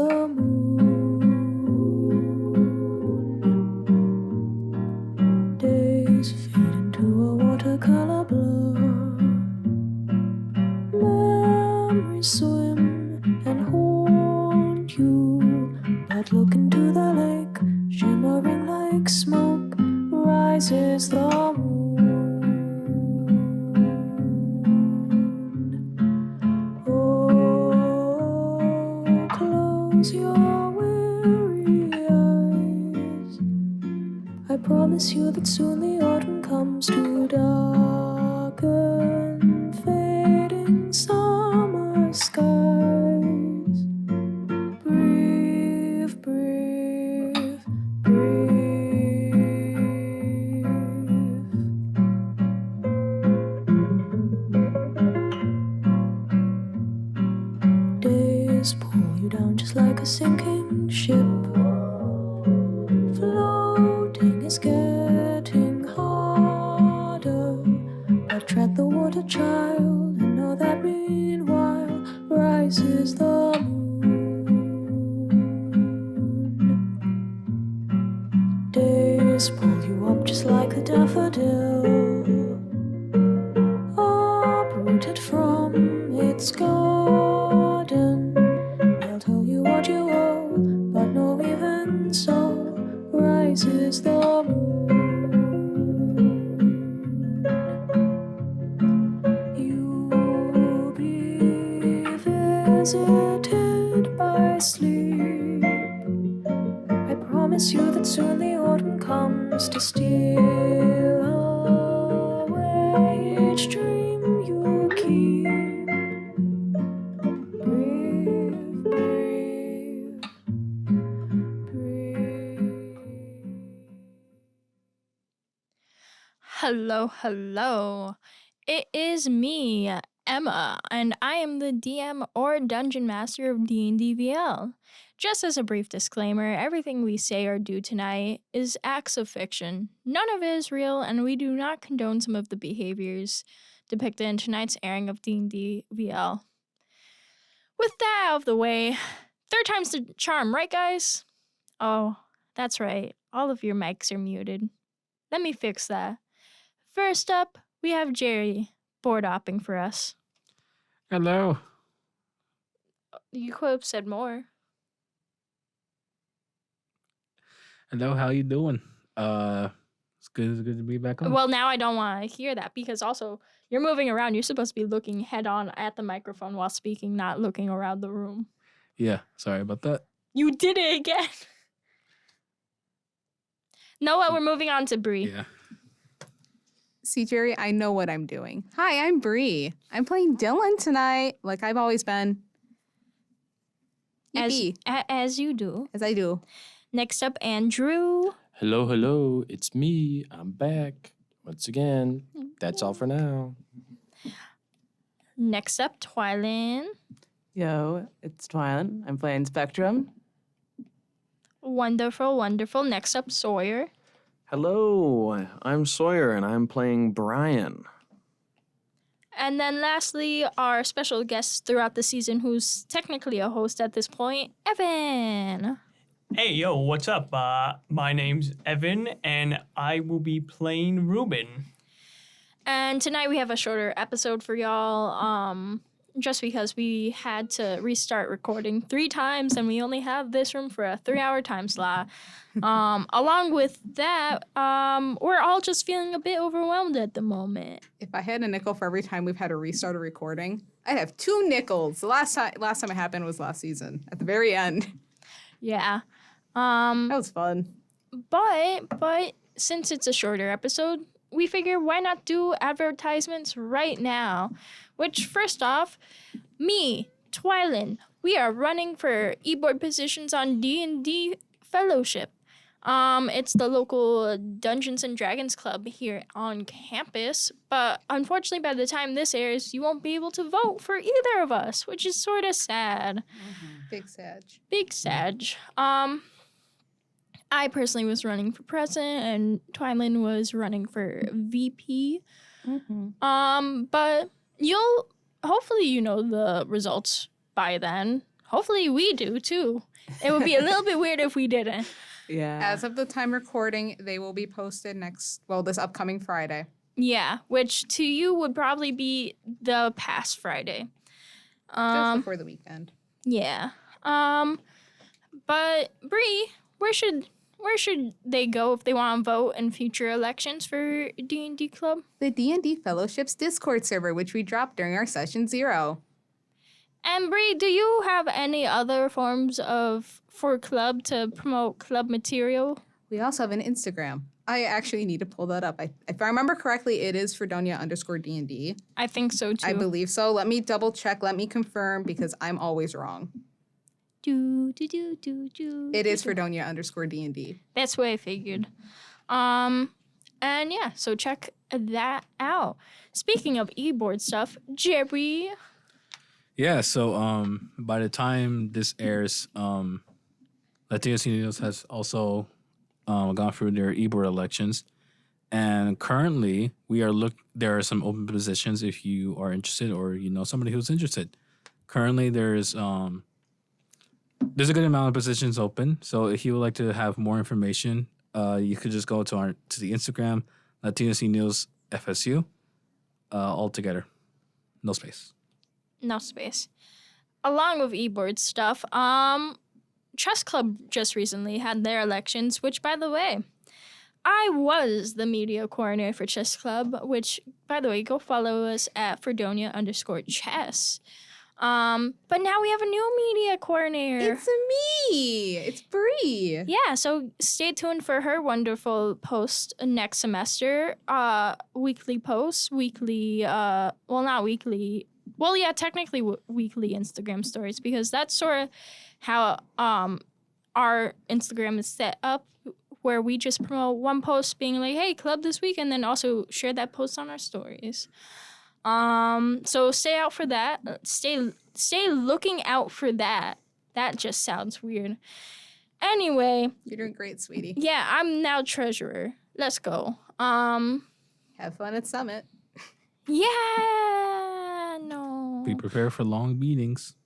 the moon. Days fade into a watercolor blur. Memories swim and haunt you. But look into the lake, shimmering like smoke, rises the moon. Oh, close your weary eyes. I promise you that soon the autumn comes to darken fading summer skies. Breathe, breathe, breathe. Days pull you down just like a sinking ship. Floating is getting harder, but tread the water, child, and know that meanwhile rises the moon. Days pull you up just like a daffodil, uprooted from its garden. They'll tell you what you owe, but no, even so rises the moon. You'll be visited by sleep. I promise you that soon the autumn comes to steal away each dream you keep. Breathe, breathe, breathe. Hello, hello. It is me, Emma, and I am the DM or Dungeon Master of DnDVL. Just as a brief disclaimer, everything we say or do tonight is acts of fiction. None of it is real, and we do not condone some of the behaviors depicted in tonight's airing of DnDVL. With that out of the way, third time's the charm, right, guys? Oh, that's right. All of your mics are muted. Let me fix that. First up, we have Jerry board hopping for us. Hello. You could have said more. Hello, how you doing? It's good to be back on. Well, now I don't want to hear that because also you're moving around. You're supposed to be looking head on at the microphone while speaking, not looking around the room. Yeah, sorry about that. You did it again. Know what? We're moving on to Bree. Yeah. See, Jerry, I know what I'm doing. Hi, I'm Bree. I'm playing Dylyn tonight, like I've always been. Yippee. As you do. As I do. Next up, Andrew. Hello, it's me. I'm back once again. That's all for now. Next up, Twylen. Yo, it's Twylen. I'm playing Spectrum. Wonderful, wonderful. Next up, Sawyer. Hello, I'm Sawyer and I'm playing Brian. And then lastly, our special guest throughout the season, who's technically a host at this point, Evan. Hey, yo, what's up? My name's Evan, and I will be playing Ruben. And tonight we have a shorter episode for y'all, just because we had to restart recording 3 times, and we only have this room for a 3-hour time slot. Along with that, we're all just feeling a bit overwhelmed at the moment. If I had a nickel for every time we've had to restart a recording, I'd have 2 nickels. The last time it happened was last season, at the very end. Yeah. That was fun. But since it's a shorter episode, we figure why not do advertisements right now? Which, first off, me, Twylen, we are running for e-board positions on DnD Fellowship. It's the local Dungeons and Dragons club here on campus, but unfortunately by the time this airs, you won't be able to vote for either of us, which is sort of sad. Big Sag. Big Sag. I personally was running for president, and Twylen was running for VP. Mm-hmm. But hopefully you know the results by then. hopefully we do too. It would be a little bit weird if we didn't. Yeah. As of the time recording, they will be posted this upcoming Friday. Yeah, which to you would probably be the past Friday. Just before the weekend. Yeah. But Bree, where should they go if they want to vote in future elections for D&D Club? The DnD Fellowship's Discord server, which we dropped during our session 0. And Bree, do you have any other forms for club to promote club material? We also have an Instagram. I actually need to pull that up. If I remember correctly, it is Fredonia_DnD. I think so too. I believe so. Let me double check. Let me confirm because I'm always wrong. It is Fredonia_DnD. That's what I figured. And yeah, so check that out. Speaking of e-board stuff, Jerry. Yeah, so by the time this airs, Latinos Unidos has also gone through their e-board elections, and currently there are some open positions if you are interested or you know somebody who's interested. Currently, there's a good amount of positions open, so if you would like to have more information, you could just go to the Instagram Latinos Unidos FSU, all together, no space. No space. Along with e-board stuff, Chess Club just recently had their elections, which, by the way, I was the media coordinator for Chess Club, which, by the way, go follow us at Fredonia_chess. But now we have a new media coordinator. It's me. It's Bree. Yeah, so stay tuned for her wonderful post next semester. Weekly posts, not weekly. Well, yeah, technically weekly Instagram stories because that's sort of how our Instagram is set up, where we just promote one post being like, hey, club this week, and then also share that post on our stories. So stay out for that. Stay looking out for that. That just sounds weird. Anyway. You're doing great, sweetie. Yeah, I'm now treasurer. Let's go. Have fun at Summit. Yeah, no. Be prepared for long meetings.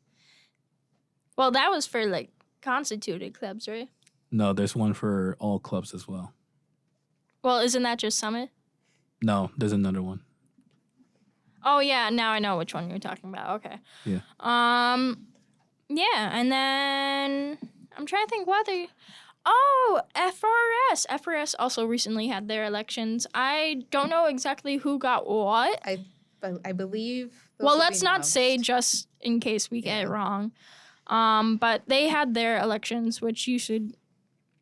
Well, that was for like constituted clubs, right? No, there's one for all clubs as well. Well, isn't that just Summit? No, there's another one. Oh yeah, now I know which one you're talking about. Okay. Yeah. Yeah, and then I'm trying to think whether. Oh, FRS. FRS also recently had their elections. I don't know exactly who got what. I believe. Well, let's not say just in case we get it wrong. But they had their elections, which you should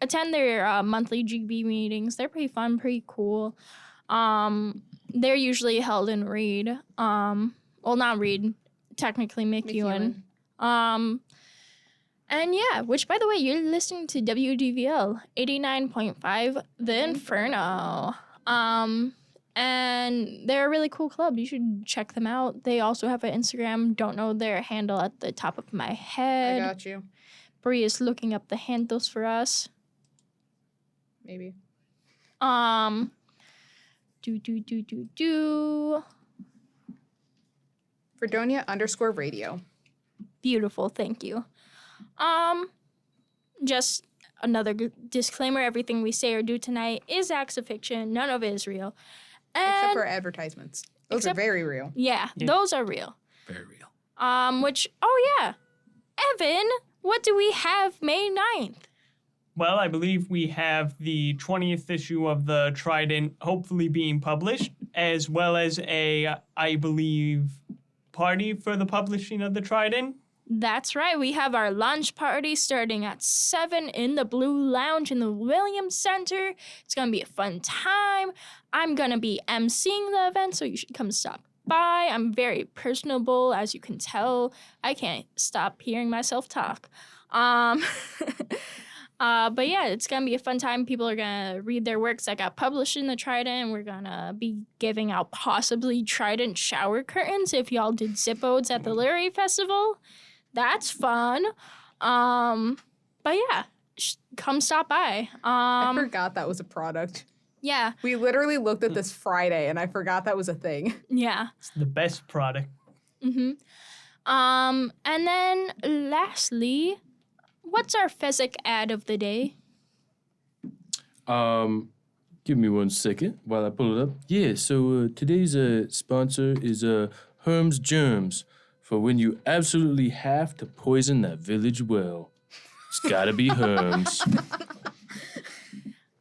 attend their monthly GB meetings. They're pretty fun, pretty cool. They're usually held in Reed. Well, not Reed, technically McEwen. And yeah, which, by the way, you're listening to WDVL 89.5 The Inferno. And they're a really cool club. You should check them out. They also have an Instagram. Don't know their handle at the top of my head. I got you. Bree is looking up the handles for us. Maybe. Fredonia_radio. Beautiful, thank you. Just another disclaimer, everything we say or do tonight is acts of fiction, none of it is real. Except for advertisements. Those are very real. Yeah, those are real. Very real. Evan, what do we have May 9th? Well, I believe we have the 20th issue of the Trident hopefully being published, as well as I believe, party for the publishing of the Trident. That's right. We have our launch party starting at 7 in the Blue Lounge in the Williams Center. It's going to be a fun time. I'm going to be emceeing the event, so you should come stop by. I'm very personable, as you can tell. I can't stop hearing myself talk. But yeah, it's going to be a fun time. People are going to read their works that got published in the Trident. We're going to be giving out possibly Trident shower curtains if y'all did Zippodes at the Literary Festival. That's fun. But yeah, come stop by. I forgot that was a product. Yeah. We literally looked at this Friday, and I forgot that was a thing. Yeah. It's the best product. Mm-hmm. And then lastly, what's our Fezzick ad of the day? Give me 1 second while I pull it up. Yeah, so today's sponsor is Herm's Germs for when you absolutely have to poison that village well. It's gotta be Herm's.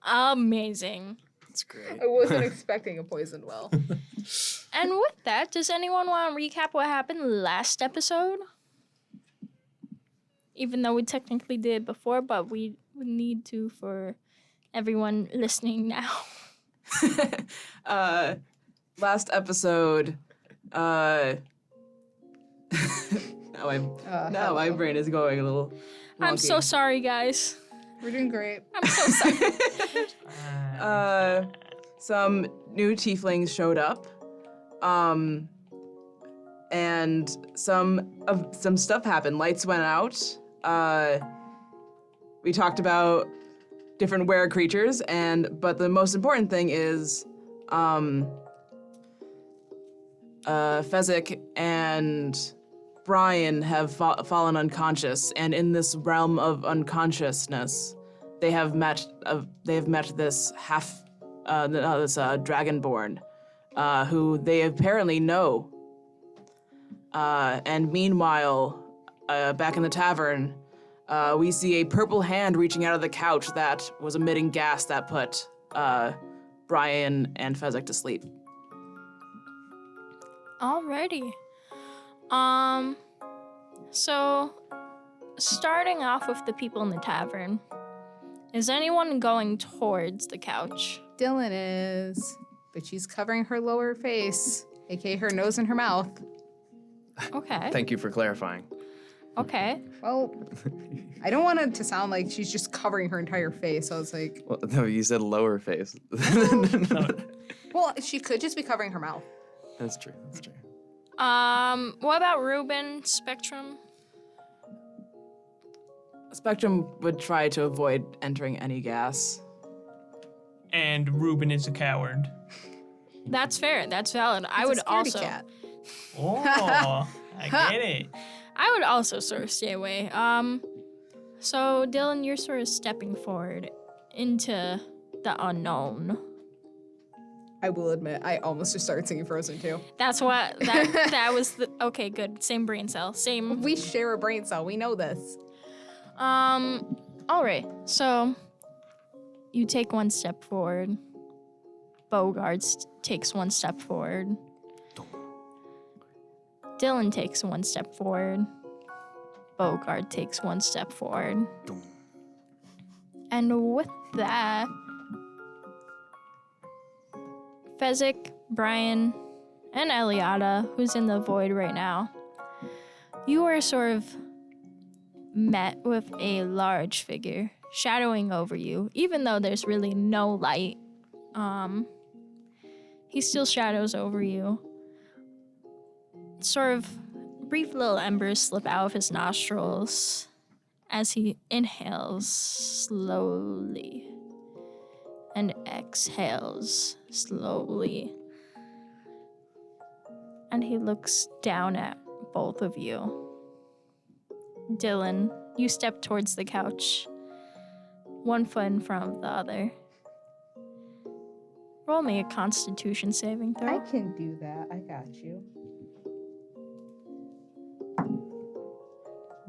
Amazing. That's great. I wasn't expecting a poisoned well. And with that, does anyone want to recap what happened last episode? Even though we technically did before, but we would need to for everyone listening now. Last episode, now my brain is going a little I'm wonky. so sorry, guys. We're doing great. I'm so sorry. Some new tieflings showed up, and some stuff happened. Lights went out. We talked about different were creatures, but the most important thing is, Fezzick and Brian have fallen unconscious, and in this realm of unconsciousness, they have met this dragonborn, who they apparently know. And meanwhile, back in the tavern, we see a purple hand reaching out of the couch that was emitting gas that put Brian and Fezzick to sleep. Alrighty. So starting off with the people in the tavern, is anyone going towards the couch? Dylyn is, but she's covering her lower face, aka her nose and her mouth. Okay. Thank you for clarifying. Okay. Well, I don't want it to sound like she's just covering her entire face. So I was like, Well, no, you said lower face. well, she could just be covering her mouth. That's true. That's true. What about Ruben, Spectrum? Spectrum would try to avoid entering any gas. And Ruben is a coward. That's fair. That's valid. I He's would a scaredy also. cat. Oh, I get it. I would also sort of stay away. So Dylyn, you're sort of stepping forward into the unknown. I will admit, I almost just started singing Frozen too. That's what that was the okay, good. Same brain cell. Same. We share a brain cell. We know this. All right. So you take one step forward. Bogart takes one step forward. Dylyn takes one step forward. Bogart takes one step forward. And with that, Fezzick, Brian, and Eliana, who's in the void right now, you are sort of met with a large figure shadowing over you, even though there's really no light. He still shadows over you. Sort of brief little embers slip out of his nostrils as he inhales slowly and exhales slowly. And he looks down at both of you. Dylyn, you step towards the couch, one foot in front of the other. Roll me a Constitution saving throw. can do that. I got you.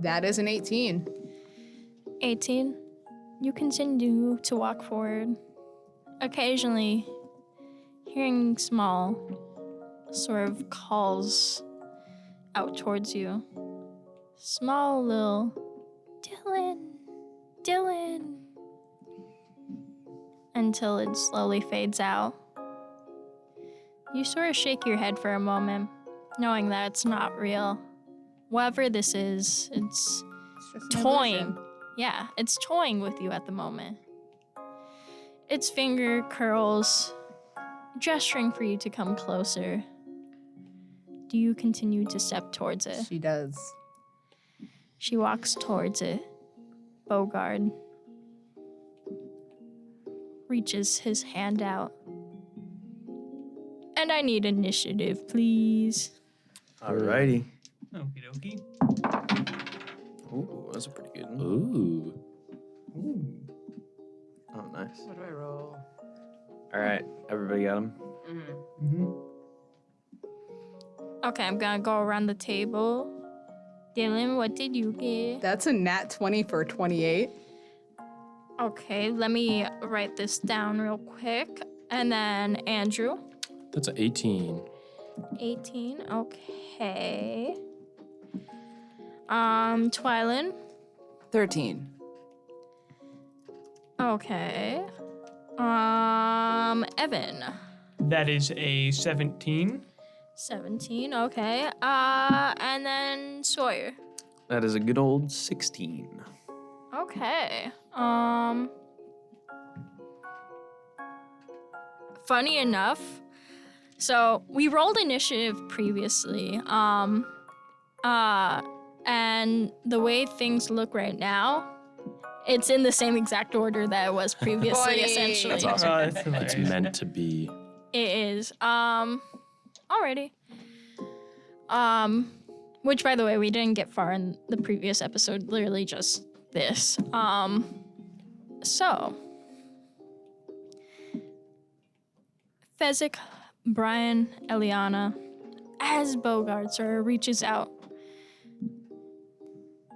That is an 18. 18. You continue to walk forward, occasionally hearing small sort of calls out towards you. Small little Dylyn, Dylyn, until it slowly fades out. You sort of shake your head for a moment, knowing that it's not real. Whatever this is, it's It's just an toying. illusion. Yeah, it's toying with you at the moment. Its finger curls, gesturing for you to come closer. Do you continue to step towards it? She does. She walks towards it. Bogart reaches his hand out. And I need initiative, please. Alrighty. Okie dokie. Ooh, that's a pretty good one. Ooh. Ooh. Oh, nice. What do I roll? All right, everybody got them? Mm-hmm. Okay, I'm gonna go around the table. Dylyn, what did you get? That's a nat 20 for 28. Okay, let me write this down real quick. And then Andrew, That's an 18. 18. Okay. Twylen. 13. Okay. Evan. That is a 17. 17. Okay. And then Sawyer. That is a good old 16. Okay. Funny enough, so we rolled initiative previously. And the way things look right now, it's in the same exact order that it was previously, Funny. essentially. That's awesome. Oh, that's It's hilarious. meant to be. It is. Alrighty. Which, by the way, we didn't get far in the previous episode. Literally just this. So Fezzick, Brian, Liana, as Bogart reaches out,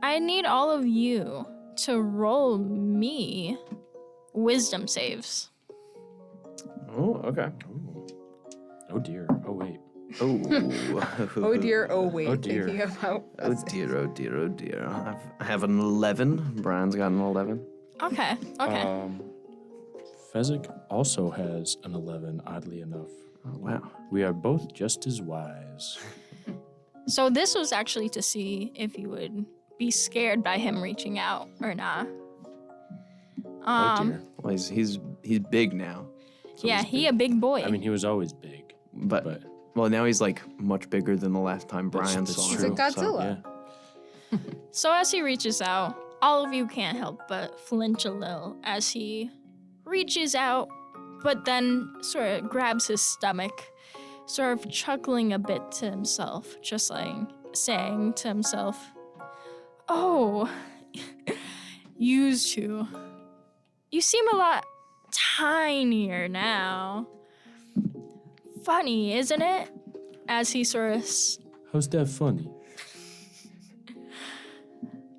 I need all of you to roll me wisdom saves. Oh, okay. Ooh. Oh dear. Oh wait. Oh. Oh dear, oh wait. Oh, dear. Thinking about Oh dear, oh dear, oh dear. I have an 11. Brian's got an 11. Okay. Fezzick also has an 11, oddly enough. Oh, wow. We are both just as wise. So this was actually to see if you would be scared by him reaching out or not. Oh dear. Well, he's big now. So Yeah, he's he big. a big boy. I mean, he was always big, But, but well, now he's like much bigger than the last time Brian that's saw He's him. a Godzilla. yeah. So as he reaches out, all of you can't help but flinch a little as he reaches out, but then sort of grabs his stomach, sort of chuckling a bit to himself, just like saying to himself, "Oh, used to. You seem a lot tinier now. Funny, isn't it?" As he sort of How's that funny?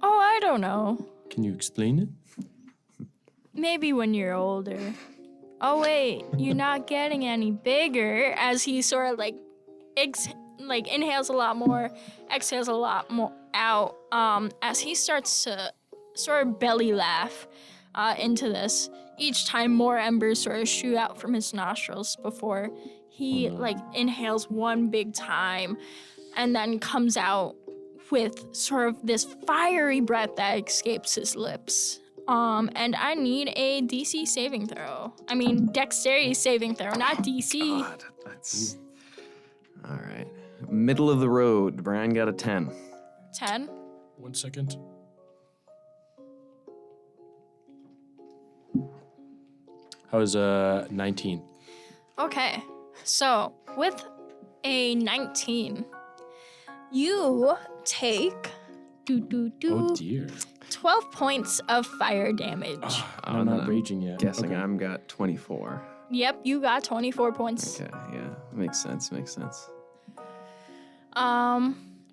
oh, I don't know. Can you explain it? Maybe when you're older. Oh wait, you're not getting any bigger. As he sort of like inhales a lot more, exhales a lot more out. As he starts to sort of belly laugh into this. Each time more embers sort of shoot out from his nostrils before he like inhales one big time and then comes out with sort of this fiery breath that escapes his lips. And I need a DC saving throw. I mean, dexterity saving throw, not DC. God, that's all right. Middle of the road. Brian got a 10. 10. 1 second. How's 19? Okay, so with a 19, you take Oh dear. 12 points of fire damage. I'm not raging yet. Guessing Okay. I'm got 24. Yep, you got 24 points. Okay, yeah, makes sense.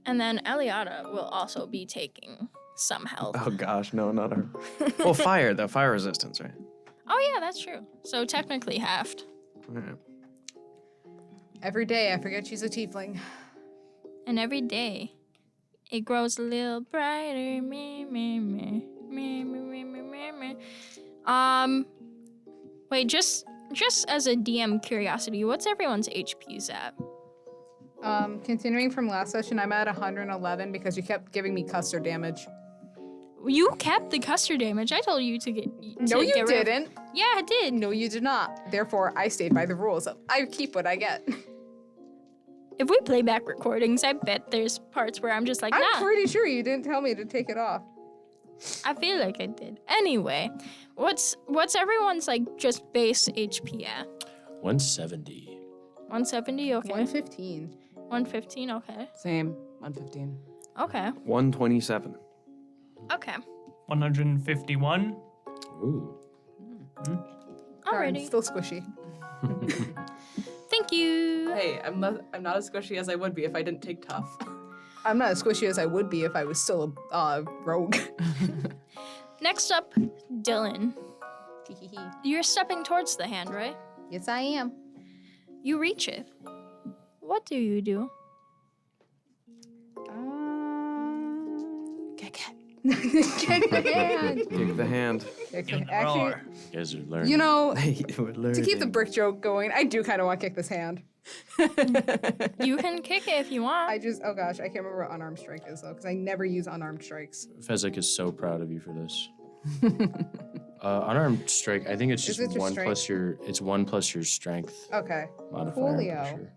And then Eliana will also be taking some health. Oh gosh, no, not her. Well, fire though, fire resistance, right? Oh yeah, that's true. So technically halved. All right. Every day I forget she's a tiefling. And every day, it grows a little brighter. Wait, just as a DM curiosity, what's everyone's HPs at? Continuing from last session, I'm at 111 because you kept giving me custard damage. You kept the custard damage. I told you to get. No, you get rid of- didn't. Yeah, I did. No, you did not. Therefore, I stayed by the rules. I keep what I get. If we play back recordings, I bet there's parts where I'm just like, I'm nah. pretty sure you didn't tell me to take it off. I feel like I did. Anyway, what's everyone's like just base HP at? 170. 170. Okay. 115. 115. Okay. Same. 115. Okay. 127. Okay. 151. Ooh. Darn, Alrighty. still squishy. Thank you. Hey, I'm not as squishy as I would be if I didn't take tough. I'm not as squishy as I would be if I was still a rogue. Next up, Dylyn. You're stepping towards the hand, right? Yes, I am. You reach it. What do you do? Kick it. Kick the hand. Kick the hand. Kick Give the, the actually, roar. You guys are learning. you know, We're to keep the learning. brick joke going, I do kind of want to kick this hand. You can kick it if you want. Oh gosh, I can't remember what unarmed strike is though, because I never use unarmed strikes. Fezzick is so proud of you for this. Unarmed strike. I think it's Is just it just one strength? plus your. It's 1 plus your strength Okay. modifier. I'm pretty Coolio. sure.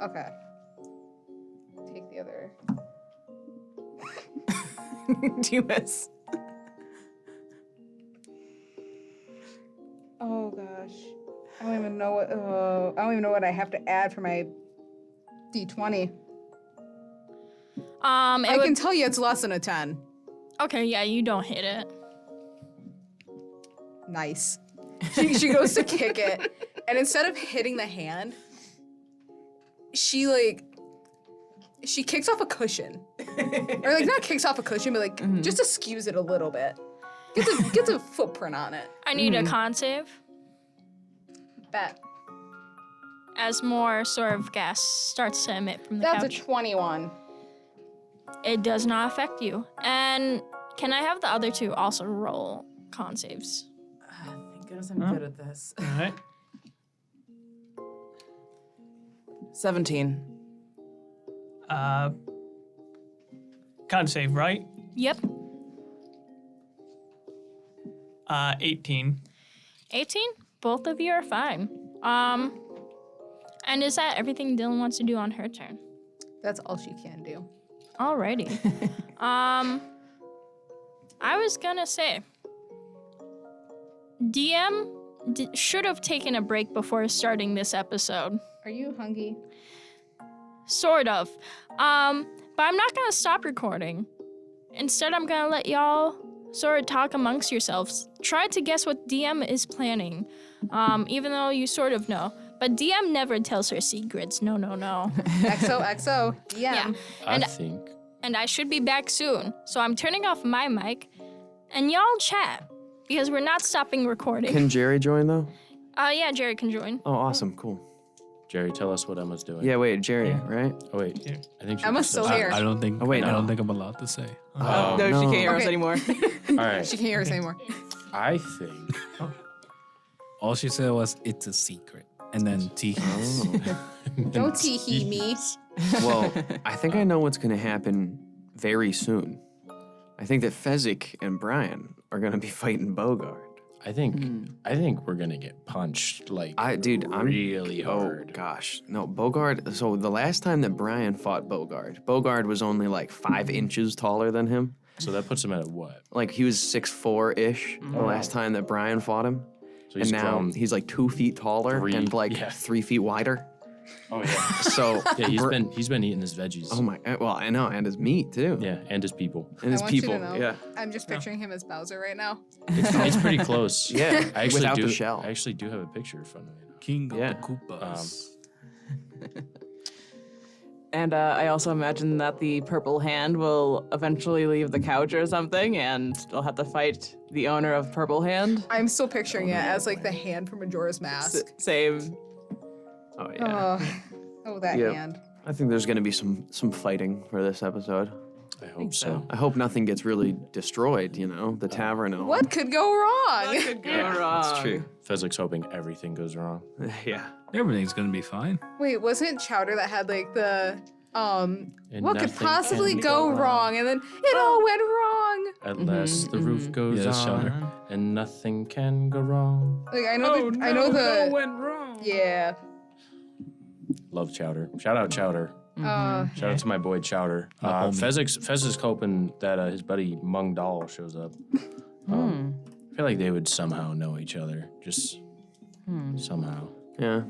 Okay. Take the other. Do you miss? Oh gosh, I don't even know what. I don't even know what I have to add for my D20. It I would, can tell you it's less than a 10. okay, yeah, you don't hit it. Nice. She goes to kick it, and instead of hitting the hand, she kicks off a cushion, or like not kicks off a cushion, but like just askews it a little bit. Gets a footprint on it. I need a con save Bet. as more sort of gas starts to emit from the That's couch. a 21. It does not affect you. And can I have the other two also roll con saves? Thank goodness I'm good at this. All right. 17. Con save, right? Yep. 18. 18? Both of you are fine. And is that everything Dylyn wants to do on her turn? That's all she can do. Alrighty. I was gonna say, DM should have taken a break before starting this episode. Are you hungry? Sort of. But I'm not gonna stop recording. Instead, I'm gonna let y'all sort of talk amongst yourselves. Try to guess what DM is planning, even though you sort of know. But DM never tells her secrets. No. XOXO. Yeah. I think. And I should be back soon. So I'm turning off my mic, and y'all chat because we're not stopping recording. Can Jerry join though? Yeah, Jerry can join. Oh, awesome, cool. Jerry, tell us what Emma's doing. Yeah, wait, Jerry, Yeah. right? Oh wait. Yeah. I think she Emma's just still said- here. I don't think. Oh, wait, I no. don't think I'm allowed to say. No, she no. can't hear us Okay. anymore. All right. She can't hear us anymore. I think. All she said was, "It's a secret," and then tee. Oh. Don't tee-hee me. Well, I think I know what's going to happen very soon. I think that Fezzick and Brian are going to be fighting Bogart. I think we're gonna get punched like I'm really hard. Oh gosh, no, Bogart. So the last time that Brian fought Bogart was only like 5 inches taller than him. So that puts him at what? Like he was 6'4" the last time that Brian fought him, So he's and now grown. he's like 2 feet taller Three- and like yeah. 3 feet wider. Oh yeah. So Yeah, he's been eating his veggies. Oh my, well I know, and his meat too. Yeah, and his people. And his I want you to people. know, Yeah. I'm just picturing him as Bowser right now. It's pretty close. Yeah. I actually without do. the shell. I actually do have a picture in front of me. King Yeah. of the Koopas. And I also imagine that the purple hand will eventually leave the couch or something, and they'll have to fight the owner of Purple Hand. I'm still picturing it as like the hand from Majora's Mask. Same. Oh yeah. That Yep. hand. I think there's gonna be some fighting for this episode. I hope so. I hope nothing gets really destroyed. You know, the tavern and all. What could go wrong? What could go wrong? It's true. Fezzick's hoping everything goes wrong. Yeah. Everything's gonna be fine. Wait, wasn't Chowder that had like the And what could nothing possibly can go wrong, and then it all went wrong. At last, the roof goes Yeah, that's on, Chowder. and nothing can go wrong. Like I know I know the went wrong. yeah. Love Chowder. Shout out Chowder. Shout out to my boy Chowder. My homie. Fezzick's hoping that his buddy Mung Dal shows up. I feel like they would somehow know each other, just somehow. Yeah.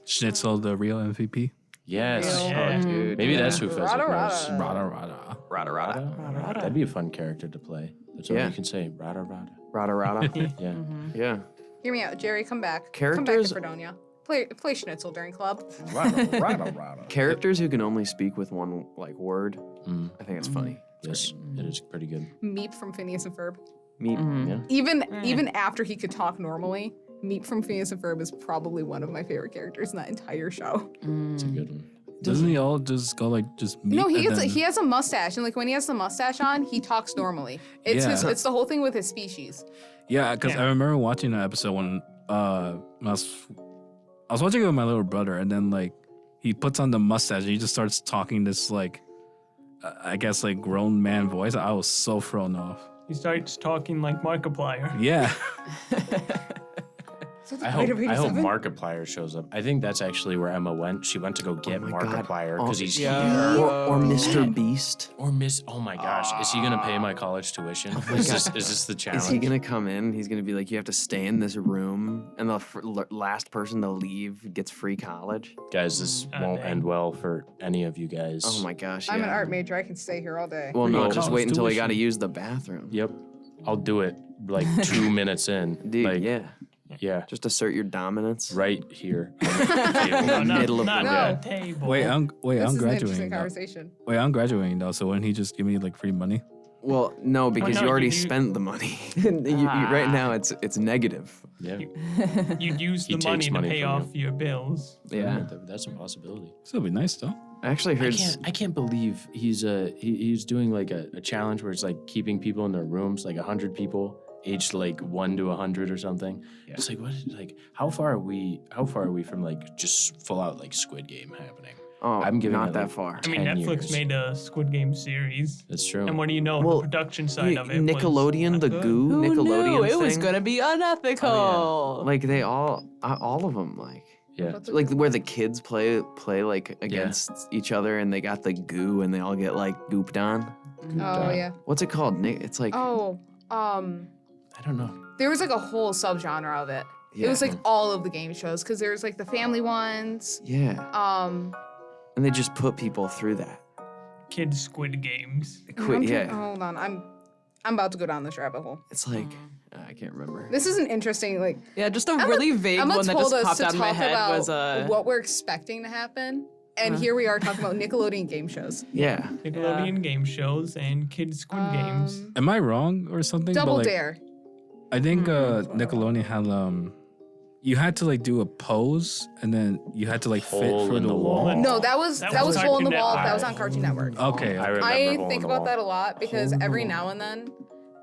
Schnitzel, the real MVP. Yes. Yeah. Oh, dude. Maybe yeah. that's who Fezzick was. Rada rada. Rada rada. Rada. That'd be a fun character to play. That's all Yeah. you can say. Rada rada. Rada rada. Yeah. Yeah. Hear me out, Jerry. Come back. Come back Characters- to Fredonia. Play Schnitzel during club. Rada rada rada. Characters who can only speak with one Mm. word. I think it's funny. Yes, it is pretty good. Meep from Phineas and Ferb. Meep. Yeah. Even after he could talk normally, Meep from Phineas and Ferb is probably one of my favorite characters in that entire show. It's a good one. Doesn't he all just go like just meet No, he and gets then- he has a mustache, and like when he has the mustache on, he talks normally. It's Yeah. it's the whole thing with his species. Yeah, because I remember watching an episode when I was watching it with my little brother, and then like he puts on the mustache and he just starts talking this like I guess like grown man voice. I was so thrown off. He starts talking like Markiplier. Yeah. I hope Markiplier shows up. I think that's actually where Emma went. She went to go get my God. Markiplier Oh, because he's yeah. here. Or Mr. Beast. Or Miss. Oh my gosh, is he gonna pay my college tuition? Is this the challenge? Is he gonna come in? He's gonna be like, you have to stay in this room, and the last person to leave gets free college. Guys, this Oh, won't dang. end well for any of you guys. Oh my gosh. I'm yeah. an art major. I can stay here all day. Well, no, Well, just college wait until we tuition. got to use the bathroom. Yep, I'll do it like 2 minutes in. Dude, like, yeah. Just assert your dominance. right here. No, Middle of not the the day. table. Wait, I'm this is an interesting graduating. Though. conversation. Wait, I'm graduating though. So wouldn't he just give me like free money? Well, no, because no, you already you- spent the money. Right now, it's negative. Yeah, You'd use He the takes money to money pay from off your bills. Yeah. that's a possibility. So it'd be nice though. I actually heard. I can't believe he's doing like a challenge where it's like keeping people in their rooms, like 100 people, aged like 1 to 100 or something. Yeah. It's like how far are we from like just full out like Squid Game happening? Oh, I'm giving not it, that like, far. I mean, 10 Netflix years. made a Squid Game series. That's true. And what do you know? Well, The production side of it. Nickelodeon, was the not good. goo, Who Nickelodeon knew it was thing. gonna be unethical? Like they all of them, like Yeah. like where the kids play like against each other, and they got the goo, and they all get like gooped on. Oh yeah. What's it called, Nick? It's like Oh, I don't know. there was like a whole subgenre of it. yeah, It was like all of the game shows because there was like the family ones. yeah, Um, and they just put people through that. Kids Squid Games. I'm Yeah, hold on, I'm about to go down this rabbit hole. it's like I can't remember. This is an interesting like. Yeah, just a really vague Emma one that told just us popped to out of my talk head about was what we're expecting to happen, and here we are talking about Nickelodeon game shows. Yeah, Nickelodeon game shows and Kids Squid Games. Am I wrong or something? Double But, like, Dare. I think Nickelodeon had you had to like do a pose and then you had to like fit Hole through in the the wall. wall. No, that was That was Hole in the Cartoon Wall. Network. That was on Cartoon Network. Okay. I remember. I Hole in think the about Wall. that a lot because every now and then,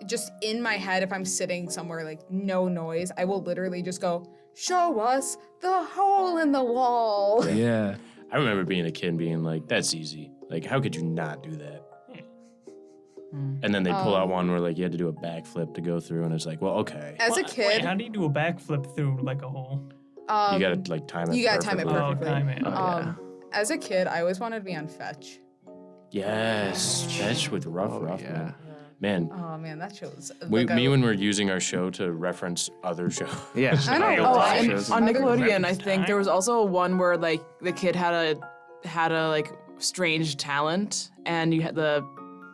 just in my head, if I'm sitting somewhere like no noise, I will literally just go, "Show us the hole in the wall." Yeah. I remember being a kid and being like, "That's easy. Like, how could you not do that?" And then they pull out one where like you had to do a backflip to go through, and it's like, well, okay, As a Wait, kid, how do you do a backflip through like a hole? you gotta like time it. you gotta time it perfectly. perfectly. time it. yeah. As a kid, I always wanted to be on Fetch. Yes, Fetch with rough, yeah. man. Oh man, that show was. Me when we're using our show to reference other shows. Yeah. I don't Real know. talk and shows. on Nickelodeon. I Reference think time. there was also one where like the kid had a like strange talent, and you had the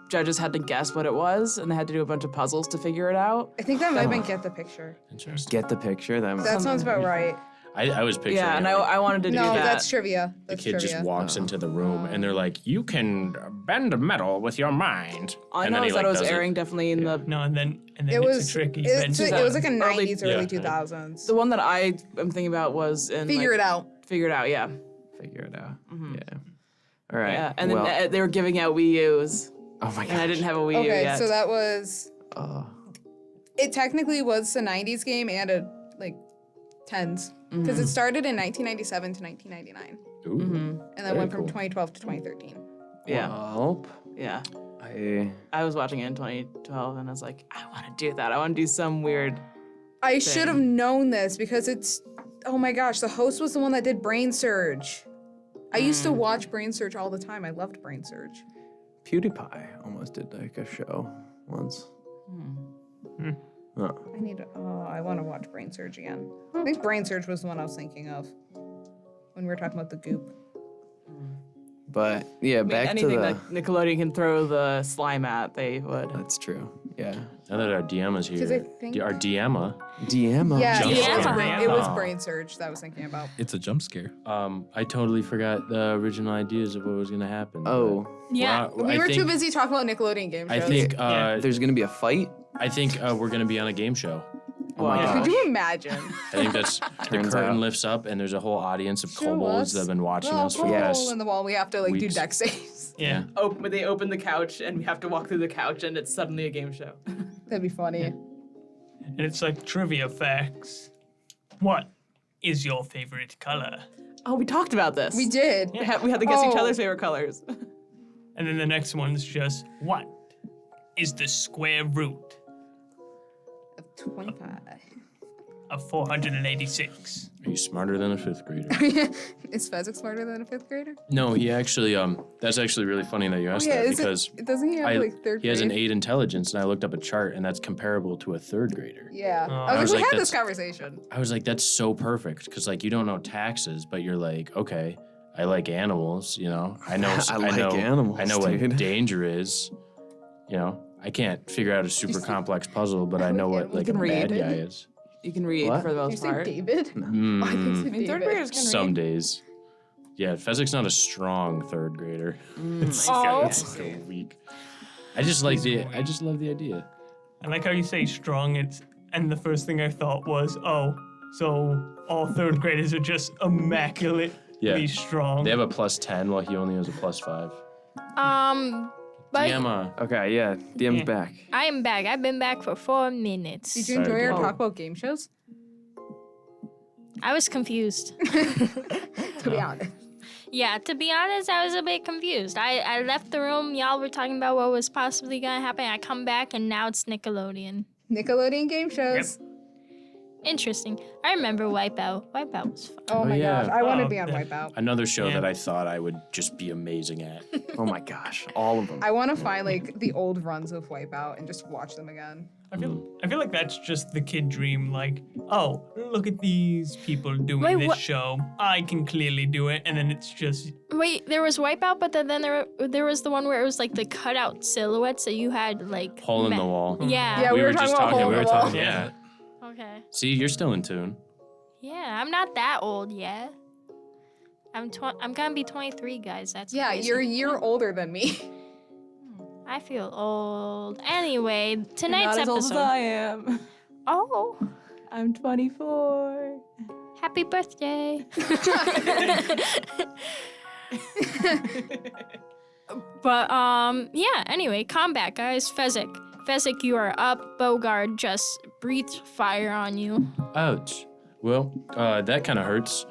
judges had to guess what it was, and they had to do a bunch of puzzles to figure it out. I think that might have been Get the Picture. Interesting. Get the picture. That sounds about right. I was picturing. Yeah, and it, I wanted to do No, that. that's trivia. the That's kid trivia. just walks into the room, and they're like, "You can bend metal with your mind." All I and know then is he, that it like, was does airing definitely in the No, and then It it's was. a tricky. It was like a Early- 90s, early yeah. 2000s. the one that I am thinking about was in Figure it out. Figure it out, yeah. Figure it out. Yeah. All right. Yeah, and well, then they were giving out Wii U's, oh my and I god. didn't have a Wii U Okay, yet. so that was. Oh. It technically was a 90s game and a like 10s because it started in 1997 to 1999 Ooh. and then Very went from cool. 2012 to 2013. yeah, Well, yeah. I I was watching it in 2012, and I was like, I want to do that. I want to do some weird. I should have known this because it's. Oh my gosh, the host was the one that did Brain Surge. I used to watch Brain Surge all the time. I loved Brain Surge. PewDiePie almost did like a show once. Oh. I need to. Oh, I want to watch Brain Surge again. I think Brain Surge was the one I was thinking of when we were talking about the goop. But yeah, I mean, back to anything the. that Nickelodeon can throw the slime at, they would. That's true. Yeah. Now that our DM is 'Cause I here, think- our DM, DM. Yeah, Jump it was, scare. it was Oh. brain surge that I was thinking about. It's a jump scare. I totally forgot the original ideas of what was gonna happen. but Oh, Yeah. We were too busy talking about Nickelodeon game shows. I think Yeah. there's gonna be a fight. we're gonna be on a game show. Oh my Wow. gosh. Could you imagine? I think that's the Turns curtain out. lifts up and there's a whole audience of Show kobolds us that have been watching the us for the Yes. hole past. in the wall. We have to like do weeks. deck saves. Yeah. They open the couch and we have to walk through the couch and it's suddenly a game show. That'd be funny. And it's like trivia facts. What is your favorite color? Oh, we talked about this. We did. We had to guess each Oh. other's favorite colors. And then the next one's just, what is the square root 25. of 486? Are you smarter than a fifth grader? Is Fezzick smarter than a fifth grader? No, he actually. That's actually really funny that you asked that because doesn't he have like third he has an grade? 8 intelligence, and I looked up a chart, and that's comparable to a third grader. Yeah. Oh. I I was was like, we like, had this that's- conversation. I was like, that's so perfect because like you don't know taxes, but you're like, okay, I like animals. You know, I know. I like animals, I know dude. what danger is. You know, I can't figure out a super complex puzzle, but I know what like a can bad read. guy is. You can read What? for the Did you most say part. David? Mm, I think I mean, third David. graders can some read. days. Yeah, Fezzick's not a strong third grader. It's Oh. it's so weak. I just love the idea. I like how you say strong. And the first thing I thought was, oh, so all third graders are just immaculately Yeah. strong. They have a +10 while he only has a +5. But Emma. Okay, yeah. DM's Yeah. back. I am back. I've been back for 4 minutes. Did you Sorry, enjoy our David. talk about game shows? I was confused. To be honest. Yeah, to be honest, I was a bit confused. I left the room. Y'all were talking about what was possibly going to happen. I come back, and now it's Nickelodeon. Nickelodeon game shows. Interesting. I remember Wipeout. Wipeout was fun. Oh my yeah. gosh. I want to Oh, be on yeah. Wipeout. Another show Yeah. that I thought I would just be amazing at. Oh my gosh, all of them. I want to find like the old runs of Wipeout and just watch them again. I feel like that's just the kid dream. Like, oh, look at these people doing Wait, this what- show. I can clearly do it. And then it's just, Wait, there was Wipeout, but then there was the one where it was like the cutout silhouettes that you had like. Hole in the wall. Yeah. Yeah, we were talking about Hole in we the were Wall. talking. Yeah. Yeah. Okay. See, you're still in tune. Yeah, I'm not that old yet. I'm gonna be 23, guys. That's Yeah, crazy. you're a year older than me. I feel old. Anyway, tonight's Not as old as episode. I am. Oh, I'm 24. happy birthday! But yeah. Anyway, combat, guys. Fezzick, you are up. Bogard just breathed fire on you. Ouch. Well, that kind of hurts.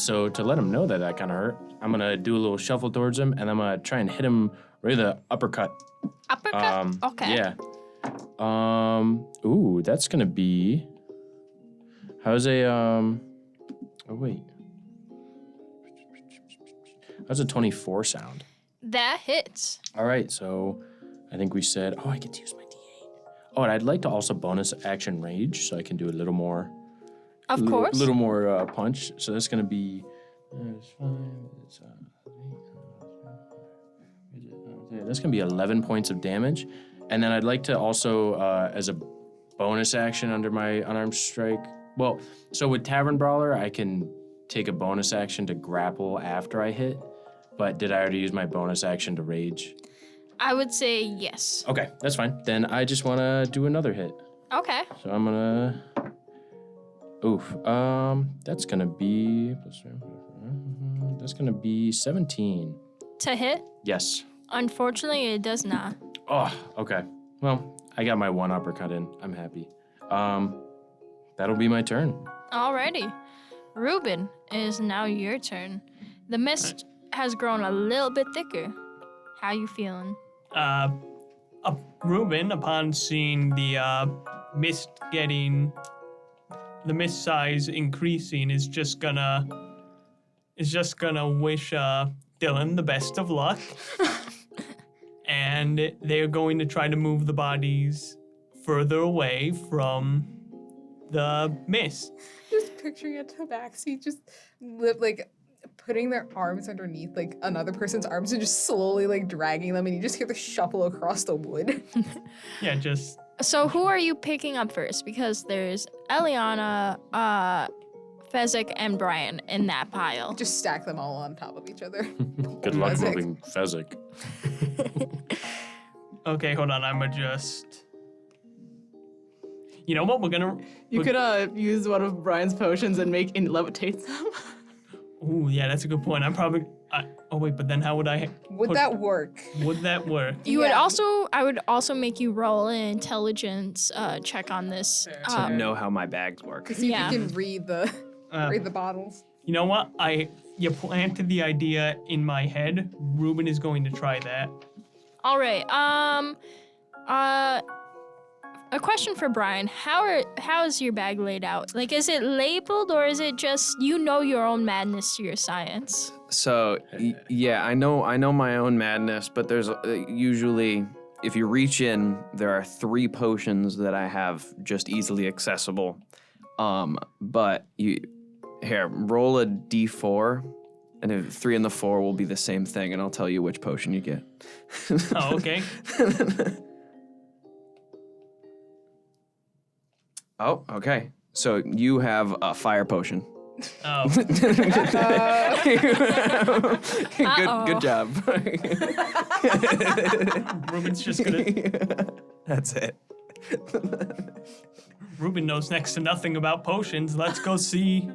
So to let him know that kind of hurt, I'm gonna do a little shuffle towards him, and I'm gonna try and hit him right in the uppercut. Uppercut. Okay. Yeah. Ooh, that's gonna be. How's a Oh wait. How's a 24 sound? That hits. All right, so I think we said. Oh, I get to use my D8. Oh, and I'd like to also bonus action rage, so I can do a little more. Of course. Little more punch. So that's gonna be. It's fine. That's gonna be 11 points of damage, and then I'd like to also, as a bonus action under my unarmed strike. Well, so with Tavern Brawler, I can take a bonus action to grapple after I hit. But did I already use my bonus action to rage? I would say yes. Okay, that's fine. Then I just want to do another hit. Okay. So I'm gonna. Oof. That's gonna be. That's gonna be 17. To hit? Yes. Unfortunately, it does not. Oh, okay. Well, I got my one uppercut in. I'm happy. That'll be my turn. Alrighty. Ruben, it is now your turn. The mist has grown a little bit thicker. How you feeling? Ruben, upon seeing the mist size increasing, is just gonna wish Dylyn the best of luck. And they're going to try to move the bodies further away from the mist. Just picturing a tabaxi just putting their arms underneath like another person's arms and just slowly like dragging them, and you just hear the shuffle across the wood. Yeah, just So who are you picking up first? Because there's Eliana, Fezzick, and Brian in that pile. Just stack them all on top of each other. Good luck Fezzick. moving Fezzick. okay. Hold on, I'm just. You know what? You could use one of Brian's potions and levitate them. Ooh, yeah, that's a good point. I'm probably. Oh wait, but then how would I? Would that work? Would that work? I would also make you roll an intelligence check on this. To know how my bags work. To see Yeah. if you can read the bottles. You know what? You planted the idea in my head. Ruben is going to try that. All right. A question for Brian. How is your bag laid out? Like, is it labeled or is it just your own madness to your science? So yeah, I know my own madness, but there's usually, if you reach in, there are 3 potions that I have just easily accessible. But roll a d4, and if 3 and the 4 will be the same thing, and I'll tell you which potion you get. Oh, okay. Oh, okay. So you have a fire potion. Oh. Good job. Ruben's just gonna. That's it. Ruben knows next to nothing about potions. Let's go see.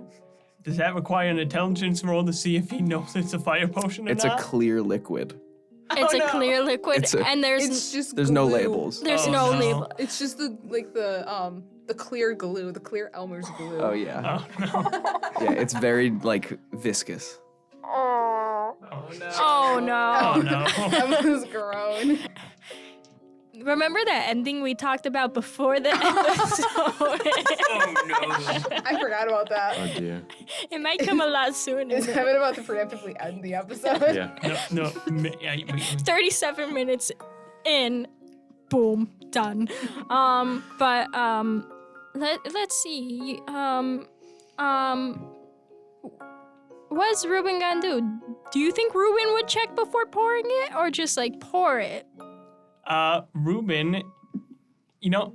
Does that require an intelligence roll to see if he knows it's a fire potion or It's not? a clear liquid. It's a clear liquid, and It's just There's no glue. labels. there's Oh, no no. label. It's just the clear glue, the clear Elmer's glue. Oh yeah. Oh no. Yeah, it's very like viscous. Oh no. Oh no. Elmer's groan. Remember that ending we talked about before the episode? Oh no. I forgot about that. Oh dear. It might come a lot sooner. Is Kevin about to preemptively end the episode? Yeah. No. Yeah, 37 minutes in, boom, done. Let's see. What's Ruben gonna do? Do you think Ruben would check before pouring it, or just like pour it? Ruben,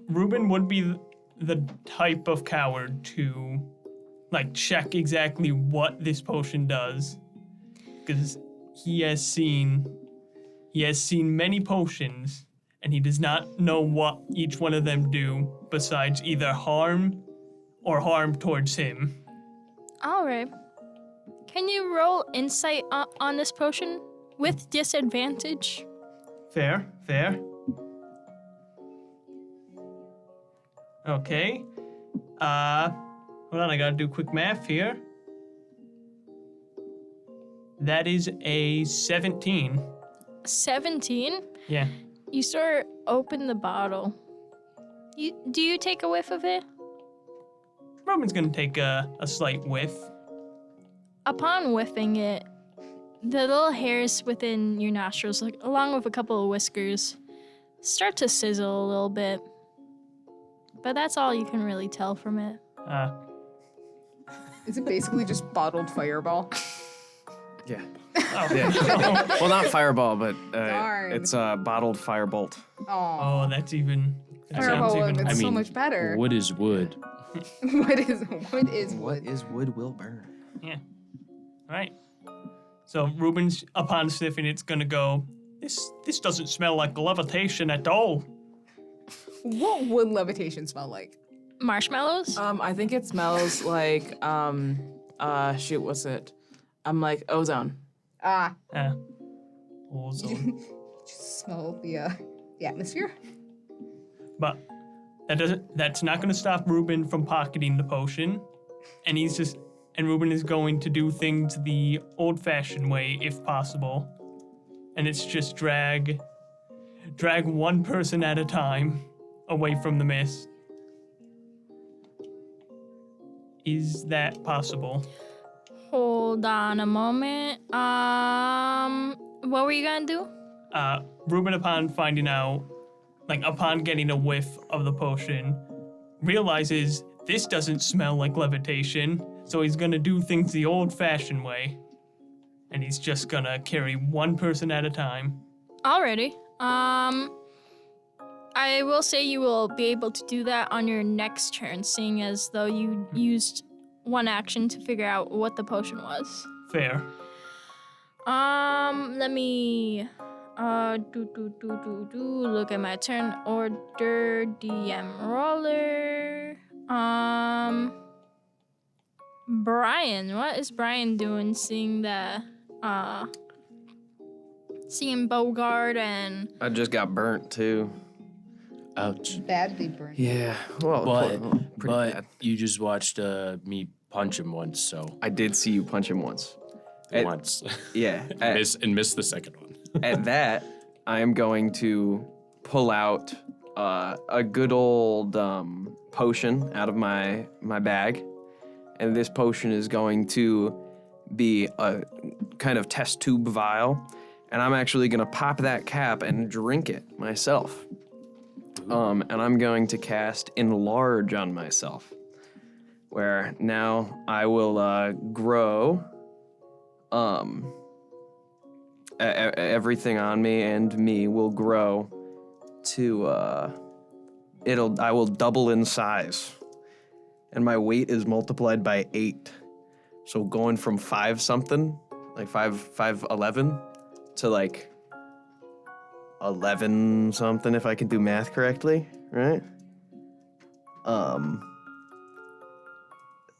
Ruben would be the type of coward to, like, check exactly what this potion does, because he has seen many potions, and he does not know what each one of them do besides either harm or harm towards him. All right. Can you roll insight on this potion with disadvantage? Fair. Okay. Hold on, I gotta do quick math here. That is a 17. 17? Yeah. You sort of open the bottle. Do you take a whiff of it? Roman's gonna take a slight whiff. Upon whiffing it, the little hairs within your nostrils, along with a couple of whiskers, start to sizzle a little bit. But that's all you can really tell from it. Is it basically just bottled fireball? Yeah. Oh. Yeah. Well, not fireball, but Darn. it's a bottled firebolt. Oh, that's even. That sounds Fireball even. it's so much better. Wood is wood. What is wood? What is wood will burn? Yeah. All right. So Ruben's, upon sniffing, it's gonna go. This doesn't smell like levitation at all. What would levitation smell like? Marshmallows? I think it smells like what's it? I'm like ozone. Ozone. Just smell the atmosphere. But that's not going to stop Ruben from pocketing the potion. And Ruben is going to do things the old-fashioned way, if possible. And it's just drag one person at a time away from the mist. Is that possible? Hold on a moment. What were you gonna do? Ruben, upon finding out, upon getting a whiff of the potion, realizes this doesn't smell like levitation, so he's gonna do things the old-fashioned way. And he's just gonna carry one person at a time. Alrighty. I will say you will be able to do that on your next turn, seeing as though you used one action to figure out what the potion was. Fair. Let me look at my turn order. DM roller. Brian, what is Brian doing? Seeing Bogart and I just got burnt too. Ouch. Badly burned. Yeah, well, pretty But bad. you just watched me punch him once, so I did see you punch him once. At- once. Yeah. At, missed the second one. at that, I am going to pull out a good old potion out of my bag, and this potion is going to be a kind of test tube vial, and I'm actually gonna pop that cap and drink it myself. And I'm going to cast Enlarge on myself, where now I will grow everything on me and me will grow to I will double in size, and my weight is multiplied by 8, so going from 5 something like 5'11" to like 11 something, if I can do math correctly, right?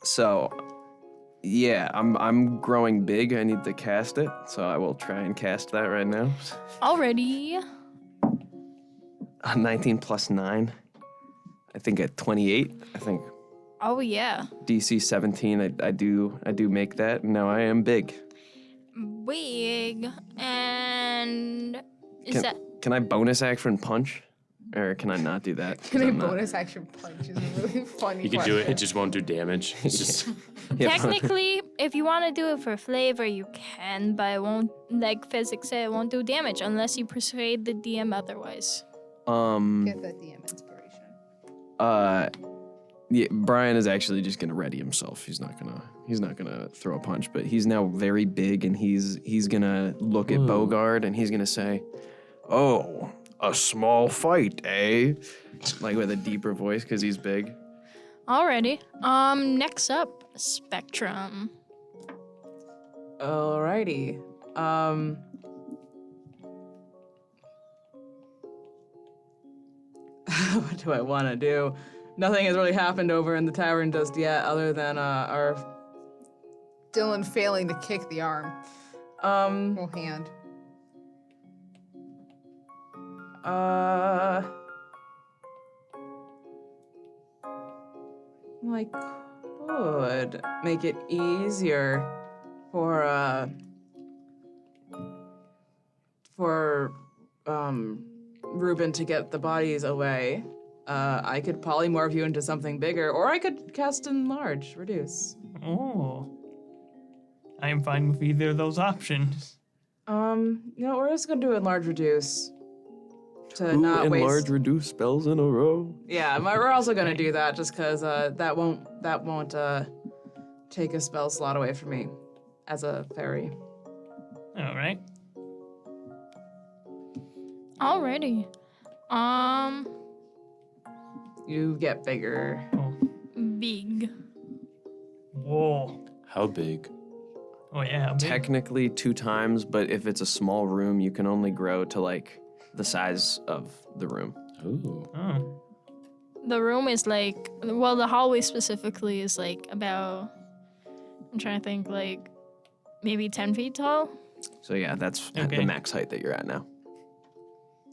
So yeah, I'm growing big. I need to cast it, so I will try and cast that right now. already. 19 plus 9. I think at 28. I think Oh yeah, DC 17. I do make that. Now I am big. big. And is that Can I bonus action punch, or can I not do that? 'Cause Can a I'm not- bonus action punch is a really funny You can do it. It question. just won't do damage. It's just Yeah. technically, if you want to do it for flavor, you can, but it won't. Like Fezzick said, it won't do damage unless you persuade the DM otherwise. Get that DM inspiration. Yeah, Brian is actually just gonna ready himself. He's not gonna throw a punch, but he's now very big, and he's gonna look at Bogart, and he's gonna say, "Oh, a small fight, eh?" Like with a deeper voice because he's big. Alrighty. Next up, Spectrum. Alrighty. What do I want to do? Nothing has really happened over in the tavern just yet, other than our Dylyn failing to kick the arm. Well, hand. I could make it easier for Ruben to get the bodies away. I could polymorph you into something bigger, or I could cast Enlarge, Reduce. Oh. I am fine with either of those options. We're just gonna do Enlarge, Reduce. To Ooh, not enlarge, waste. reduce spells in a row. Yeah, we're also gonna do that just because that won't take a spell slot away from me as a fairy. All right. Alrighty. You get bigger. Oh. Big. Whoa. how big? Oh yeah. How big? Technically 2 times, but if it's a small room, you can only grow to like the size of the room. Ooh. Oh. The room is like, well, the hallway specifically is like about, I'm trying to think, like maybe 10 feet tall. So yeah, that's Okay. the max height that you're at now.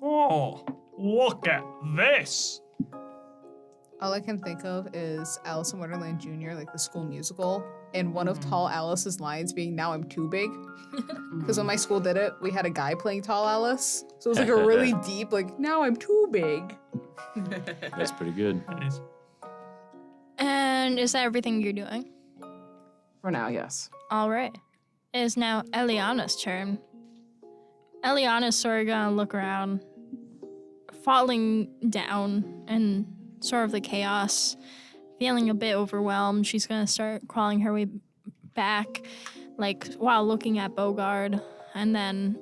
Oh. Look at this. All I can think of is Alice in Wonderland Jr., like the school musical, and one of Tall Alice's lines being, "Now I'm too big." Because when my school did it, we had a guy playing Tall Alice. So it was like a really deep, like, "Now I'm too big." That's pretty good. That is. And is that everything you're doing? For now, yes. All right. It is now Eliana's turn. Eliana's sort of gonna look around, falling down and sort of the chaos, feeling a bit overwhelmed. She's gonna start crawling her way back. like while looking at Bogard, and then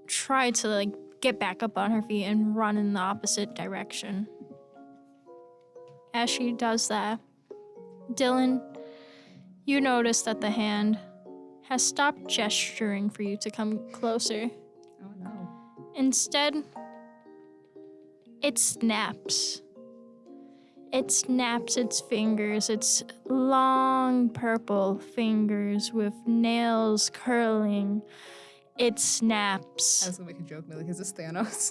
try to like get back up on her feet and run in the opposite direction. As she does that, Dylyn, you notice that the hand has stopped gesturing for you to come closer. Oh no. Instead, it snaps. It snaps its fingers, its long purple fingers with nails curling. It I snaps. was gonna make a joke, like, is this Thanos?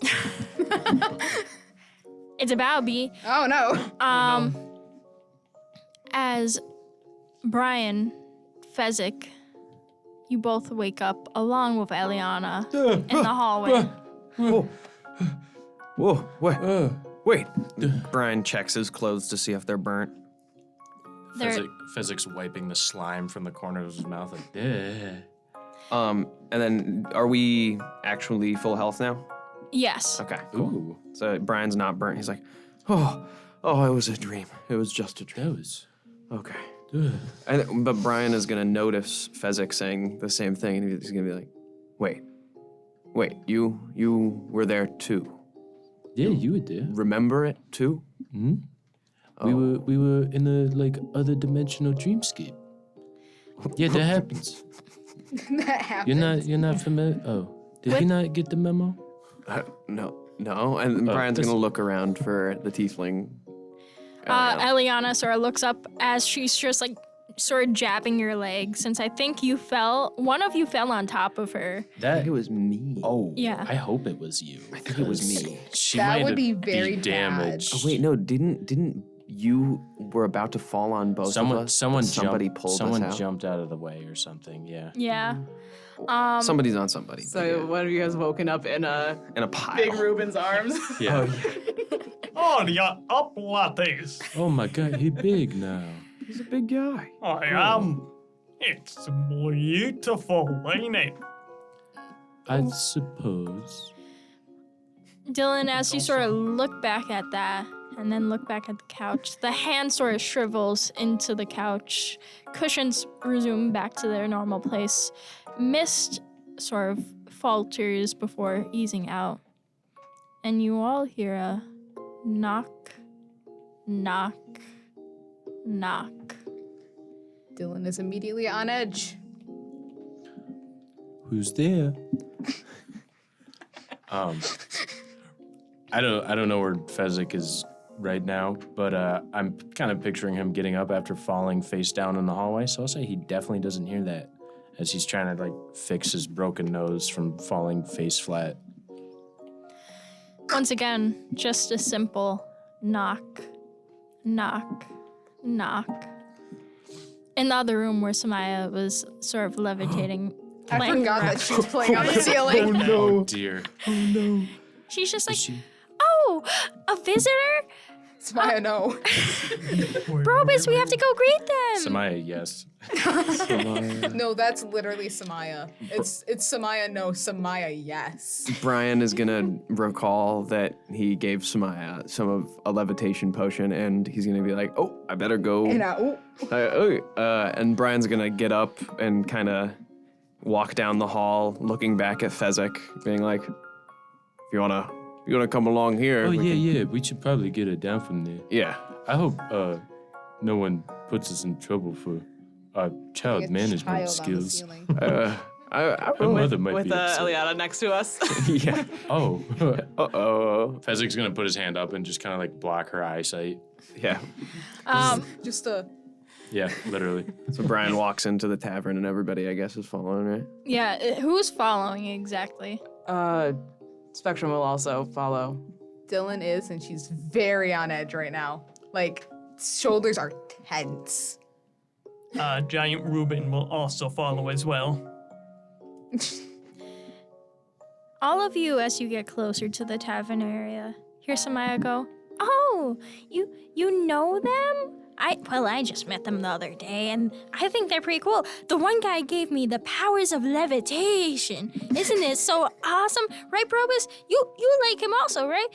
It's about to be. Oh no. As Brian, Fezzick, you both wake up along with Liana in the hallway. Whoa. Whoa, wait. Brian checks his clothes to see if they're burnt. Fezzick's wiping the slime from the corner of his mouth like, "Duh." And then are we actually full health now? Yes. Okay, cool. Ooh. So Brian's not burnt. He's like, oh, it was a dream. It was just a dream. That was. Okay. Ugh. But Brian is gonna notice Fezzick saying the same thing, and he's gonna be like, wait, you were there too. Yeah, you were there. Remember it too? Hmm? Oh. We were in a like other dimensional dreamscape. Yeah, that happens. That happened. You're not familiar. Oh, did you not get the memo? No. And Brian's this- gonna look around for the tiefling. Eliana sort of looks up as she's just like sort of jabbing your leg, since I think one of you fell on top of her. I think it was me. Oh, Yeah. I hope it was you. I think it was me. She That might would have be very damaged. Oh wait, no, didn't you were about to fall on both of us? Someone but somebody jumped, pulled someone us out. jumped out of the way or something. Yeah. Yeah. Somebody's on somebody. So one of you has woken up in a in a pile. big Ruben's arms. Yeah. Oh, yeah, up lattes. Oh my God, he big now. He's a big guy. I am. It's beautiful, ain't it? I suppose. Dylyn, as you sort of look back at that and then look back at the couch, the hand sort of shrivels into the couch. Cushions resume back to their normal place. Mist sort of falters before easing out. And you all hear a knock, knock, knock. Dylyn is immediately on edge. Who's there? I don't know where Fezzick is right now, but I'm kind of picturing him getting up after falling face down in the hallway. So I'll say he definitely doesn't hear that, as he's trying to like fix his broken nose from falling face flat. Once again, just a simple knock, knock, knock. In the other room where Samaya was sort of levitating, I playing forgot around. that she was playing on the ceiling. Oh dear. She's just like, She, oh, a visitor? Samaya, no. Probus, we have to go greet them. Samaya, yes. No, that's literally Samaya. It's Samaya, no, Samaya, yes. Brian is gonna recall that he gave Samaya some of a levitation potion, and he's gonna be like, "Oh, I better go." And Brian's gonna get up and kind of walk down the hall, looking back at Fezzick, being like, "If you wanna come along here." oh we can-" yeah. We should probably get her down from there. Yeah. I hope no one puts us in trouble for our child management skills. I Her mother might With be upset. Eliana next to us. yeah. Oh, Uh-oh. Fezzick's gonna put his hand up and just kind of like block her eyesight. Yeah. Just a. Yeah, literally. So Brian walks into the tavern, and everybody, I guess, is following, right? Yeah, who's following exactly? Spectrum will also follow. Dylyn is, and she's very on edge right now. Like, shoulders are tense. Giant Ruben will also follow as well. All of you, as you get closer to the tavern area, hear Samaya go, "Oh, you know them? I just met them the other day, and I think they're pretty cool. The one guy gave me the powers of levitation. Isn't it so awesome? Right, Probus? You like him also, right?"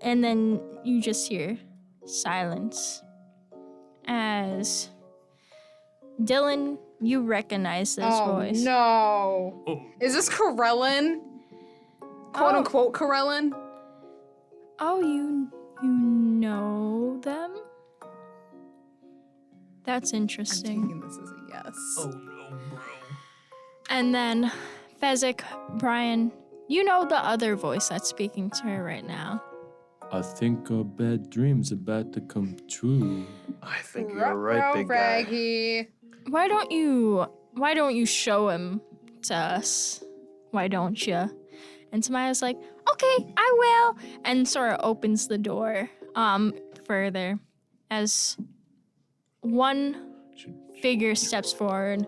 And then you just hear silence as Dylyn, you recognize this voice. No. Oh. Is this Corellon? Quote unquote Corellon? Oh, you know them? That's I'm interesting. taking this as a yes. Oh no, bro. And then Fezzick, Brian, you know the other voice that's speaking to her right now. I think our bad dream's about to come true. I think you're right, big guy. Raggy. Why don't you show him to us? Why don't you? And Tamaya's like, okay, I will. And Sora opens the door further as one figure steps forward.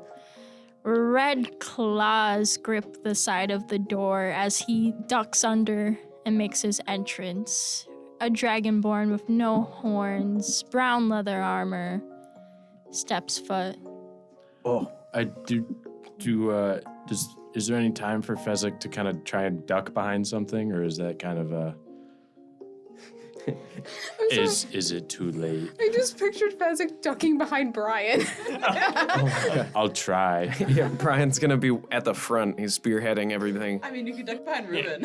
Red claws grip the side of the door as he ducks under and makes his entrance. A dragonborn with no horns, brown leather armor, steps foot. Oh, I do. Is there any time for Fezzick to kind of try and duck behind something, or is that kind of is it too late? I just pictured Fezzick ducking behind Brian. I'll try. Yeah, Brian's gonna be at the front. He's spearheading everything. I mean, you could duck behind Ruben.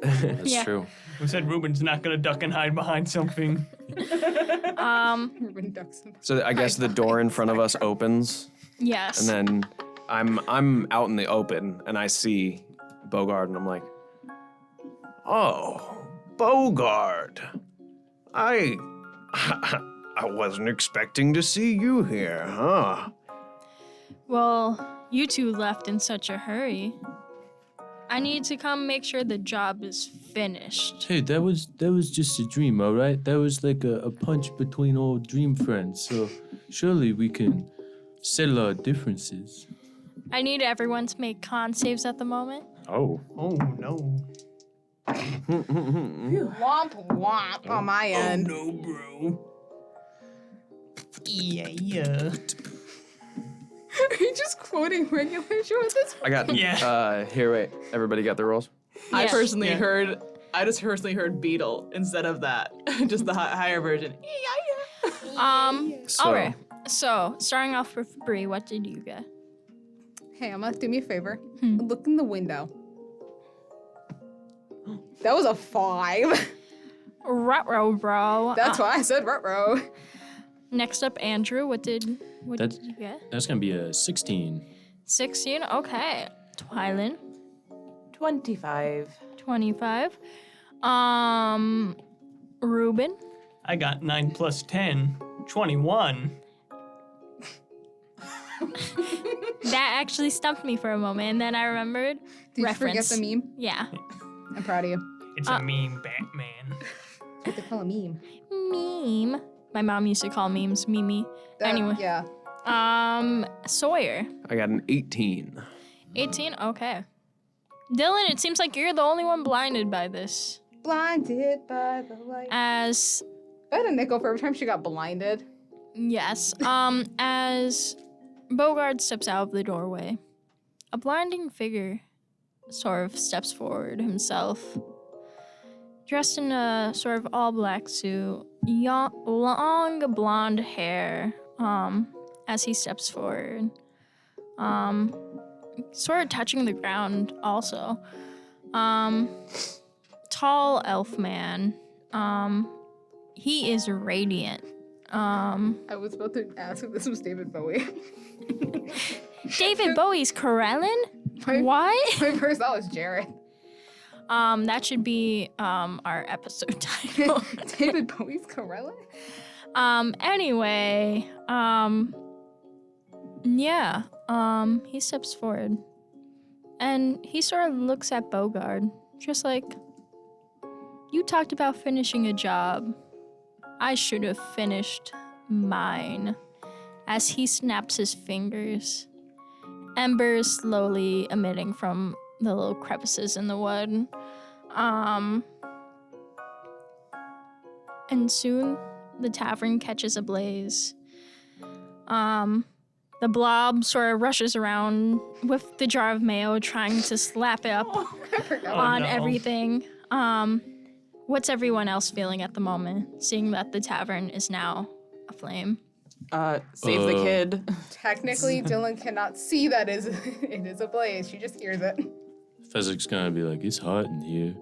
That's Yeah. true. Who said Ruben's not gonna duck and hide behind something? Ruben ducks him. So I guess the door in front of us opens, Yes. and then I'm out in the open, and I see Bogard, and I'm like, oh, Bogard. I wasn't expecting to see you here, huh? Well, you two left in such a hurry. I need to come make sure the job is finished. Hey, that was just a dream, all right? That was like a punch between old dream friends. So surely we can settle our differences. I need everyone to make con saves at the moment. Oh. Oh no. Womp womp on my end. No, bro. Yeah. Are you just quoting regular show at this point? I got, Yeah. here, wait. Everybody got their rolls? I Yeah. personally Yeah. heard. I just personally heard Beetle instead of that, just the higher version. So, All right. So, starting off with Bree, what did you get? Hey, Emma, do me a favor. Look in the window. That was a 5. Ruh-roh, bro. That's why I said ruh-roh. Next up, Andrew, what did you get? That's gonna be a 16. 16? Okay. Twylen, 25. 25. Ruben, I got 9 plus 10, 21. that actually stumped me for a moment, and then I remembered Did reference. you forget the meme? Yeah. I'm proud of you. It's a meme, Batman. That's what they call a meme. Meme. My mom used to call memes Mimi. Anyway. Yeah. Sawyer, I got an 18. 18. Okay. Dylyn, it seems like you're the only one blinded by this. Blinded by the light. As I had a nickel for every time she got blinded. yes, as Bogard steps out of the doorway, a blinding figure sort of steps forward himself, dressed in a sort of all black suit, long blonde hair. As he steps forward, sort of touching the ground also. Tall elf man. He is radiant. I was about to ask if this was David Bowie. David Bowie's Corellon? My- What? My first thought was Jared. That should be our episode title. David Bowie's Corellon? Anyway, yeah, he steps forward and he sort of looks at Bogard, just like, you talked about finishing a job. I should have finished mine. As he snaps his fingers, embers slowly emitting from the little crevices in the wood. And soon the tavern catches ablaze. The blob sort of rushes around with the jar of mayo, trying to slap it up I forgot. on no. everything. What's everyone else feeling at the moment, seeing that the tavern is now aflame? Save the kid. Technically, Dylyn cannot see that it is a blaze. She just hears it. Fezzick's gonna be like, it's hot in here.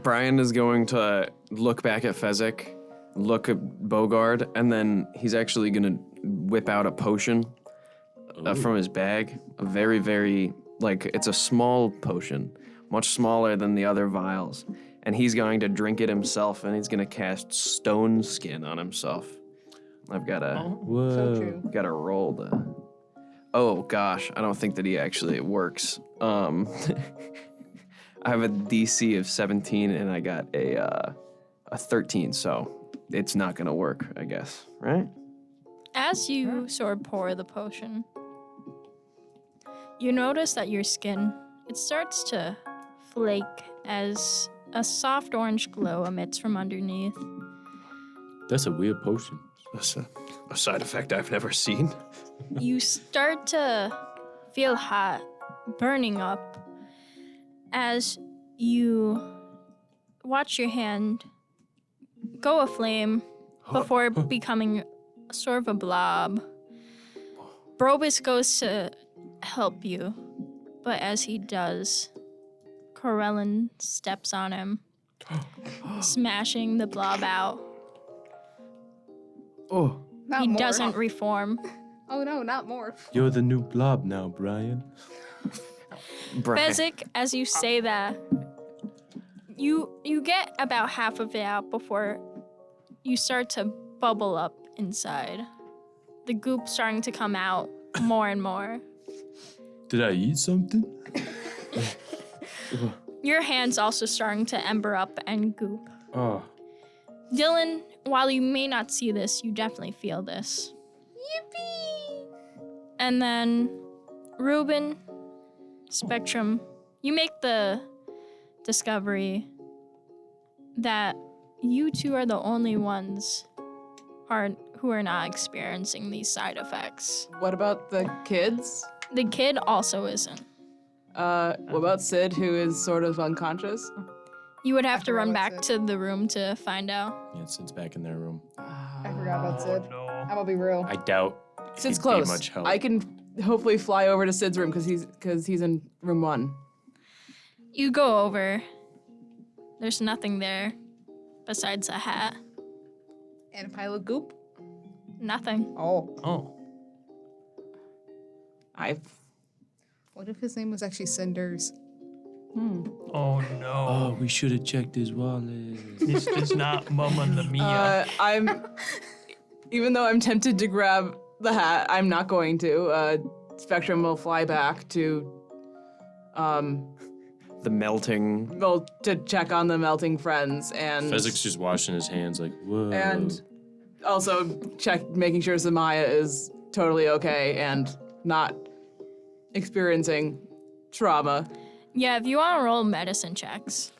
Brian is going to look back at Fezzick, look at Bogard, and then he's actually going to whip out a potion from his bag. A very, very, it's a small potion, much smaller than the other vials. And he's going to drink it himself, and he's going to cast Stone Skin on himself. I've got to So true. roll the... Oh, gosh, I don't think that he actually works. I have a DC of 17, and I got a 13, so it's not going to work, I guess, right? As you sort of pour the potion, you notice that your skin, it starts to flake as a soft orange glow emits from underneath. That's a weird potion. That's a side effect I've never seen. You start to feel hot, burning up, as you watch your hand go aflame before becoming sort of a blob. Brobus goes to help you, but as he does, Corellon steps on him, smashing the blob out. Oh, Not He more. doesn't reform. Oh no, not more. you're the new blob now, Brian. Brian. Fezzick, as you say that, you get about half of it out before you start to bubble up inside. The goop starting to come out more and more. Did I eat something? Your hand's also starting to ember up and goop. Oh, Dylyn, while you may not see this, you definitely feel this. Yippee! And then Ruben, Spectrum, you make the discovery that you two are the only ones who are not experiencing these side effects. What about the kids? The kid also isn't. What about Sid, who is sort of unconscious? You would have to run forgot back about to the room to find out. yeah, Sid's back in their room. I forgot about Sid. No. I'm gonna be real. I doubt Sid's he'd close. be much help. I can hopefully fly over to Sid's room because he's in room 1. You go over. There's nothing there besides a hat. And a pile of goop. Nothing. Oh. Oh. What if his name was actually Cinders? Oh no. Oh, we should have checked his wallet. This is not Mamma Mia. Even though I'm tempted to grab the hat, I'm not going to. Spectrum will fly back to, The melting. well, to check on the melting friends and Fezzick's just washing his hands like, whoa. and also making sure Samaya is totally okay and not experiencing trauma. Yeah, if you want to roll medicine checks.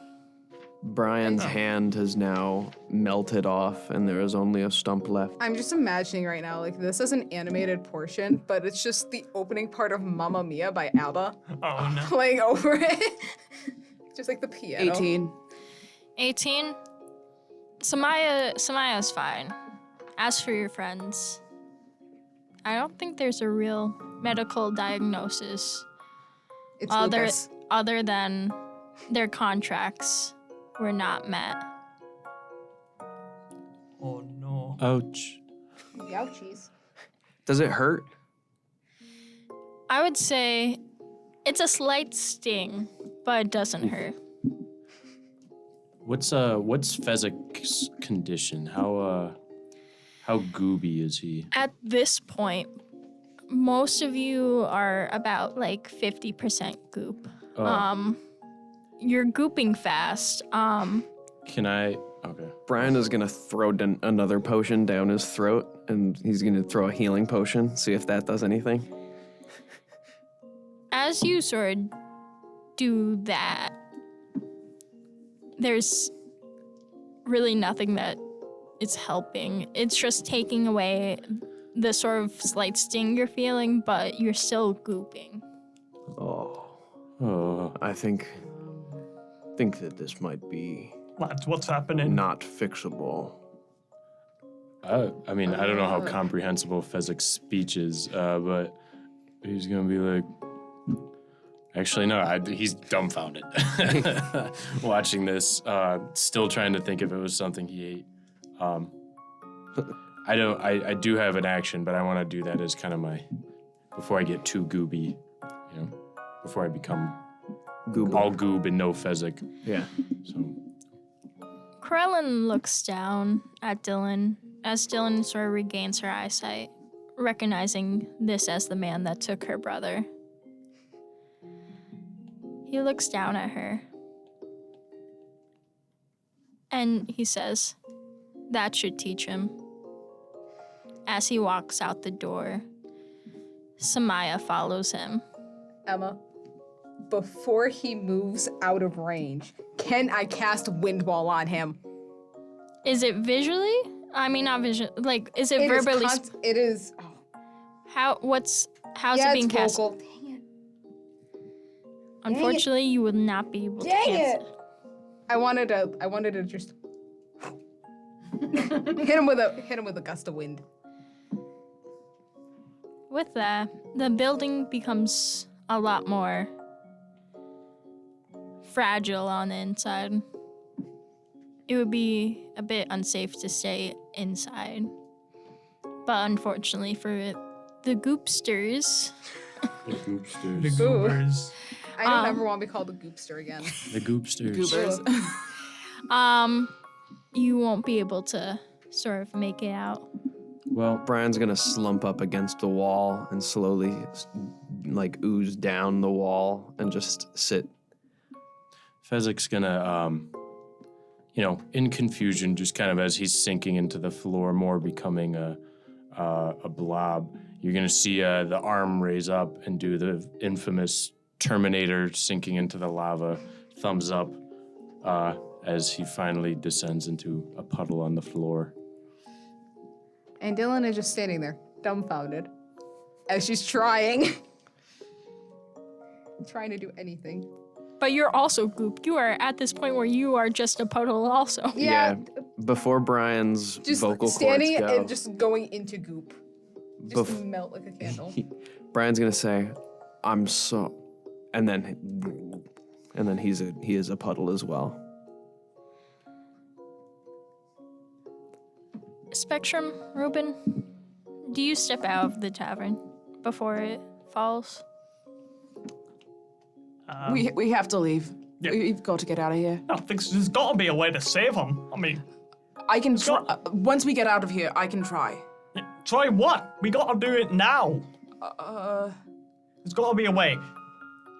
Brian's hand has now melted off, and there is only a stump left. I'm just imagining right now, like this is an animated portion, but it's just the opening part of Mamma Mia by ABBA Oh no. playing over it. Just like the piano. 18. 18. Samaya's fine. As for your friends, I don't think there's a real medical diagnosis It's other lupus. other than their contracts were not met. Oh no. Ouch. The ouchies. Does it hurt? I would say it's a slight sting, but it doesn't hurt. What's Fezzick's condition? How gooby is he? At this point, most of you are about like 50% goop. Oh. You're gooping fast. Can I? Okay. Brian is gonna throw another potion down his throat, and he's gonna throw a healing potion, see if that does anything. As you sort of do that, there's really nothing that is helping. It's just taking away the sort of slight sting you're feeling, but you're still gooping. Oh. I think that this might be Lads, what's happening? not fixable. I mean, I don't know how comprehensible Fezzick's speech is, but he's gonna be like, actually, no, he's dumbfounded watching this, still trying to think if it was something he ate. I do have an action, but I want to do that as kind of before I get too gooby, before I become all goob and no Fezzick. Yeah. So. Corellon looks down at Dylyn as Dylyn sort of regains her eyesight, recognizing this as the man that took her brother. He looks down at her and he says, "That should teach him." As he walks out the door, Samaya follows him. Emma, before he moves out of range, can I cast Wind Wall on him? Is it visually? I mean, not visually. Like, is it verbally? It is. Oh. How's Yeah, it being it's cast? vocal. Dang it. Unfortunately, you will not be able to Dang cast it. I wanted to just hit him with a gust of wind. With that, the building becomes a lot more fragile on the inside. It would be a bit unsafe to stay inside. But unfortunately for the goopsters, The goopsters. The goobers. I don't ever want to be called a goopster again. The goopsters. Goobers. you won't be able to sort of make it out. Well, Brian's gonna slump up against the wall and slowly, ooze down the wall and just sit. Fezzick's gonna, in confusion, just kind of as he's sinking into the floor, more becoming a blob. You're gonna see the arm raise up and do the infamous Terminator sinking into the lava, thumbs up, as he finally descends into a puddle on the floor. And Dylyn is just standing there, dumbfounded, as she's trying to do anything. But you're also goop. You are at this point where you are just a puddle also. Yeah, Before Brian's just vocal standing cords go, and just going into goop. Just melt like a candle. Brian's gonna say, "I'm so," and then he is a puddle as well. Spectrum, Ruben, do you step out of the tavern before it falls? We have to leave. Yeah. We've got to get out of here. I think there's got to be a way to save him. I mean, I can try. Once we get out of here, I can try. try what? We got to do it now. There's got to be a way.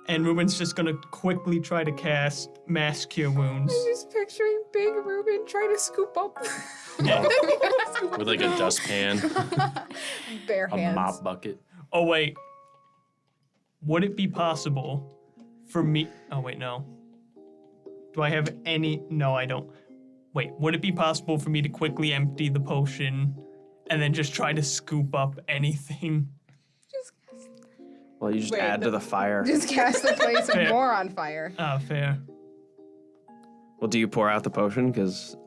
And Ruben's just going to quickly try to cast Mass Cure Wounds. I'm just picturing big Ruben trying to scoop up With like a dustpan, bare a hands. mop bucket. Oh, wait. Would it be possible for me... Oh, wait, no. Do I have any... No, I don't. Wait, would it be possible for me to quickly empty the potion and then just try to scoop up anything? Well, you just add to the fire. Just cast the place Fair. more on fire. Ah, fair. Well, do you pour out the potion? Because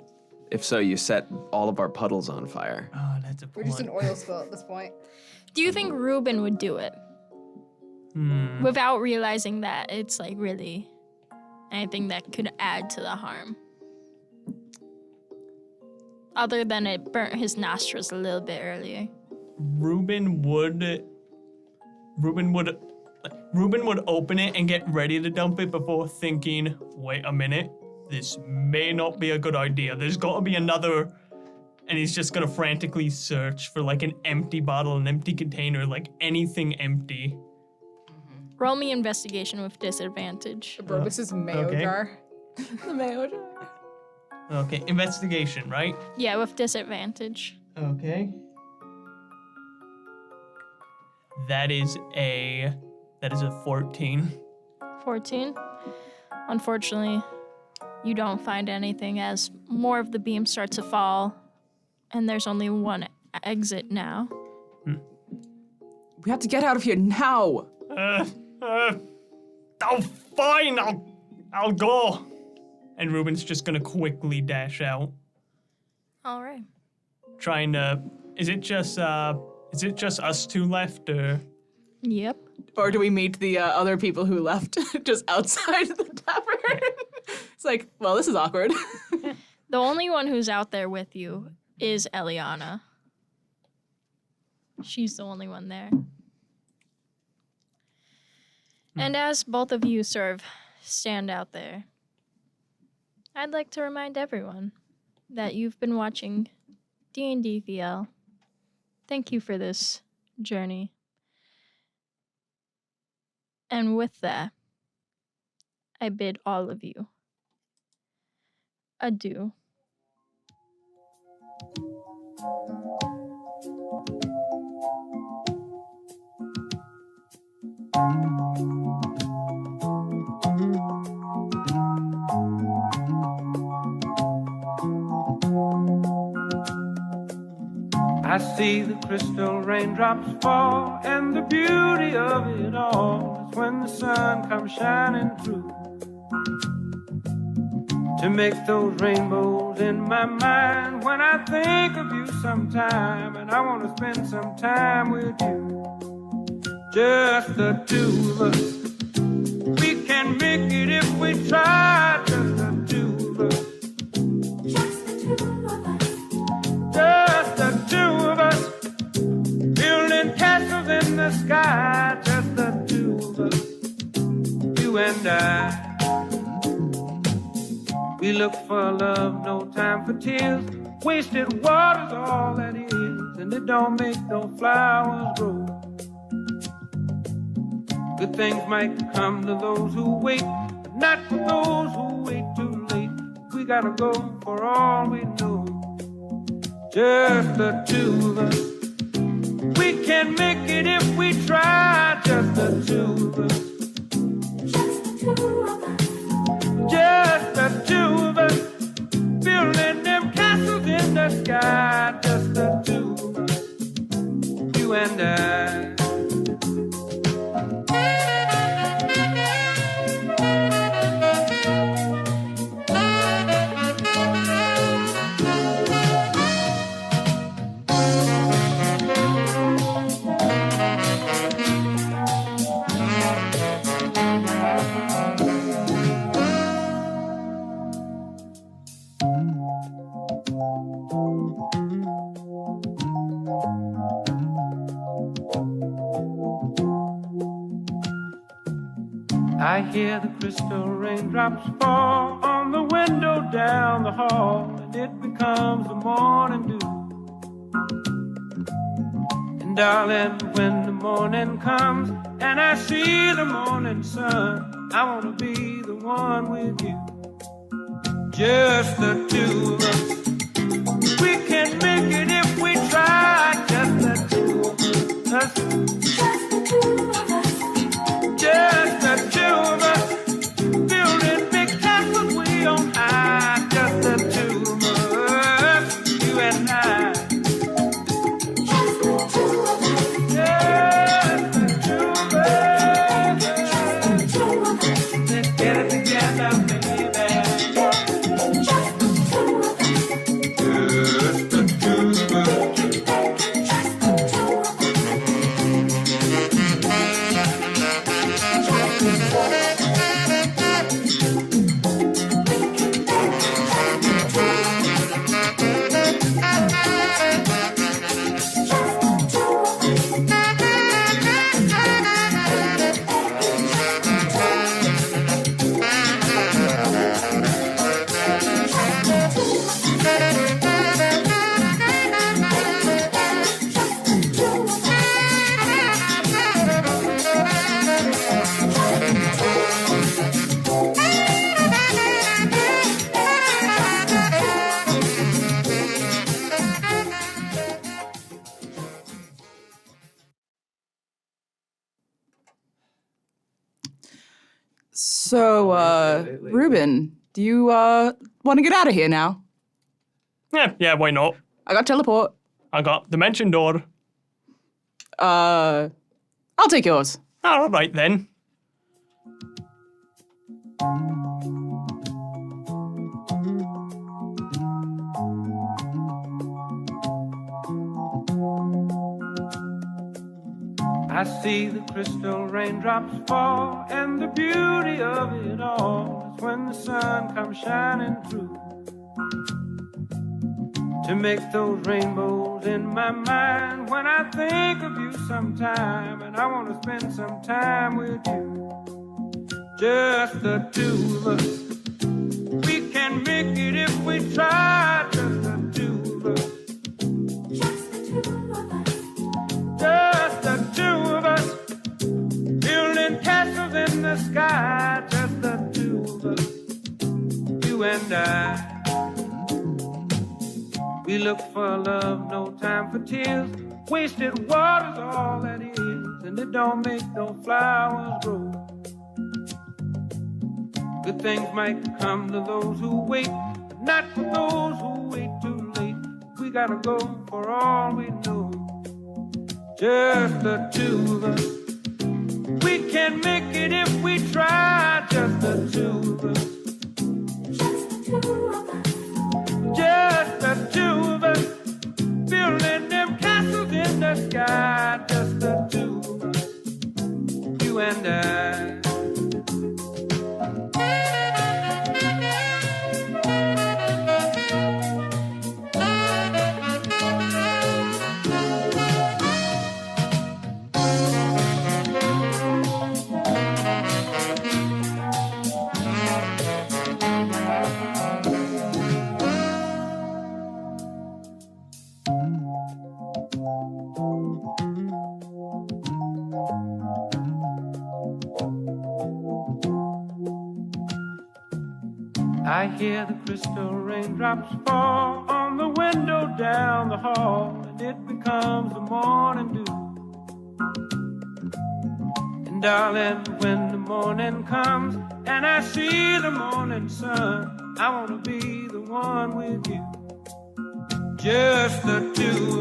if so, you set all of our puddles on fire. Oh, that's a We're point. just an oil spill at this point. Do you think Ruben would do it without realizing that it's like really anything that could add to the harm? Other than it burnt his nostrils a little bit earlier. Ruben would open it and get ready to dump it before thinking, wait a minute, this may not be a good idea. There's got to be another. And he's just going to frantically search for like an empty bottle, an empty container, like anything empty. Roll me investigation with disadvantage. Bro, this is mayo okay. jar. The mayo jar. Okay, investigation, right? Yeah, with disadvantage. Okay. That is a 14. 14. Unfortunately, you don't find anything as more of the beams start to fall, and there's only one exit now. We have to get out of here now. Oh, fine, I'll go. And Ruben's just gonna quickly dash out. All right. trying to. Is it just us two left, or? Yep. Or do we meet the other people who left just outside the tavern? It's like, well, this is awkward. The only one who's out there with you is Liana. She's the only one there. And as both of you sort of stand out there, I'd like to remind everyone that you've been watching DnDVL. Thank you for this journey. And with that, I bid all of you adieu. I see the crystal raindrops fall, and the beauty of it all is when the sun comes shining through to make those rainbows in my mind when I think of you sometime, and I want to spend some time with you, just the two of us. We can make it if we try, just the two of us. Just the two of us, building castles in the sky. Just the two of us, you and I. We look for love, no time for tears. Wasted water's all that is, and it don't make no flowers grow. Good things might come to those who wait, but not for those who wait too late. We gotta go for all we know. Just the two of us. We can make it if we try. Just the two of us. Just the two of us. Building them castles in the sky. Just the two of us. You and I. I hear the crystal raindrops fall on the window down the hall, and it becomes the morning dew. And darling, when the morning comes and I see the morning sun, I want to be the one with you. Just the two of us. We can make it if we try. Just the two of us. Just the two of us. Just the two of us, building big castles way on high. Just the two of us, you and I. Just the two of us. Just the two of us. Just the two of us. Let's get it together, baby. Just the two of us. Just the two of us. Just the two of us. So, Ruben, do you want to get out of here now? Yeah, why not? I got teleport. I got dimension door. I'll take yours. All right then. I see the crystal raindrops fall, and the beauty of it all is when the sun comes shining through to make those rainbows in my mind. When I think of you sometime, and I want to spend some time with you, just the two of us. We can make it if we try, just the two of us. Just the two of us. Just the two of us, building castles in the sky. Just the two of us, you and I. We look for love, no time for tears. Wasted water's all that is, and it don't make no flowers grow. Good things might come to those who wait, but not for those who wait too late. We gotta go for all we know. Just the two of us. We can make it if we try. Just the two of us. Just the two of us. Just the two of us. Building them castles in the sky. Just the two of us. You and I. I hear the crystal raindrops fall on the window down the hall, and it becomes the morning dew. And darling, when the morning comes and I see the morning sun, I wanna be the one with you. Just the two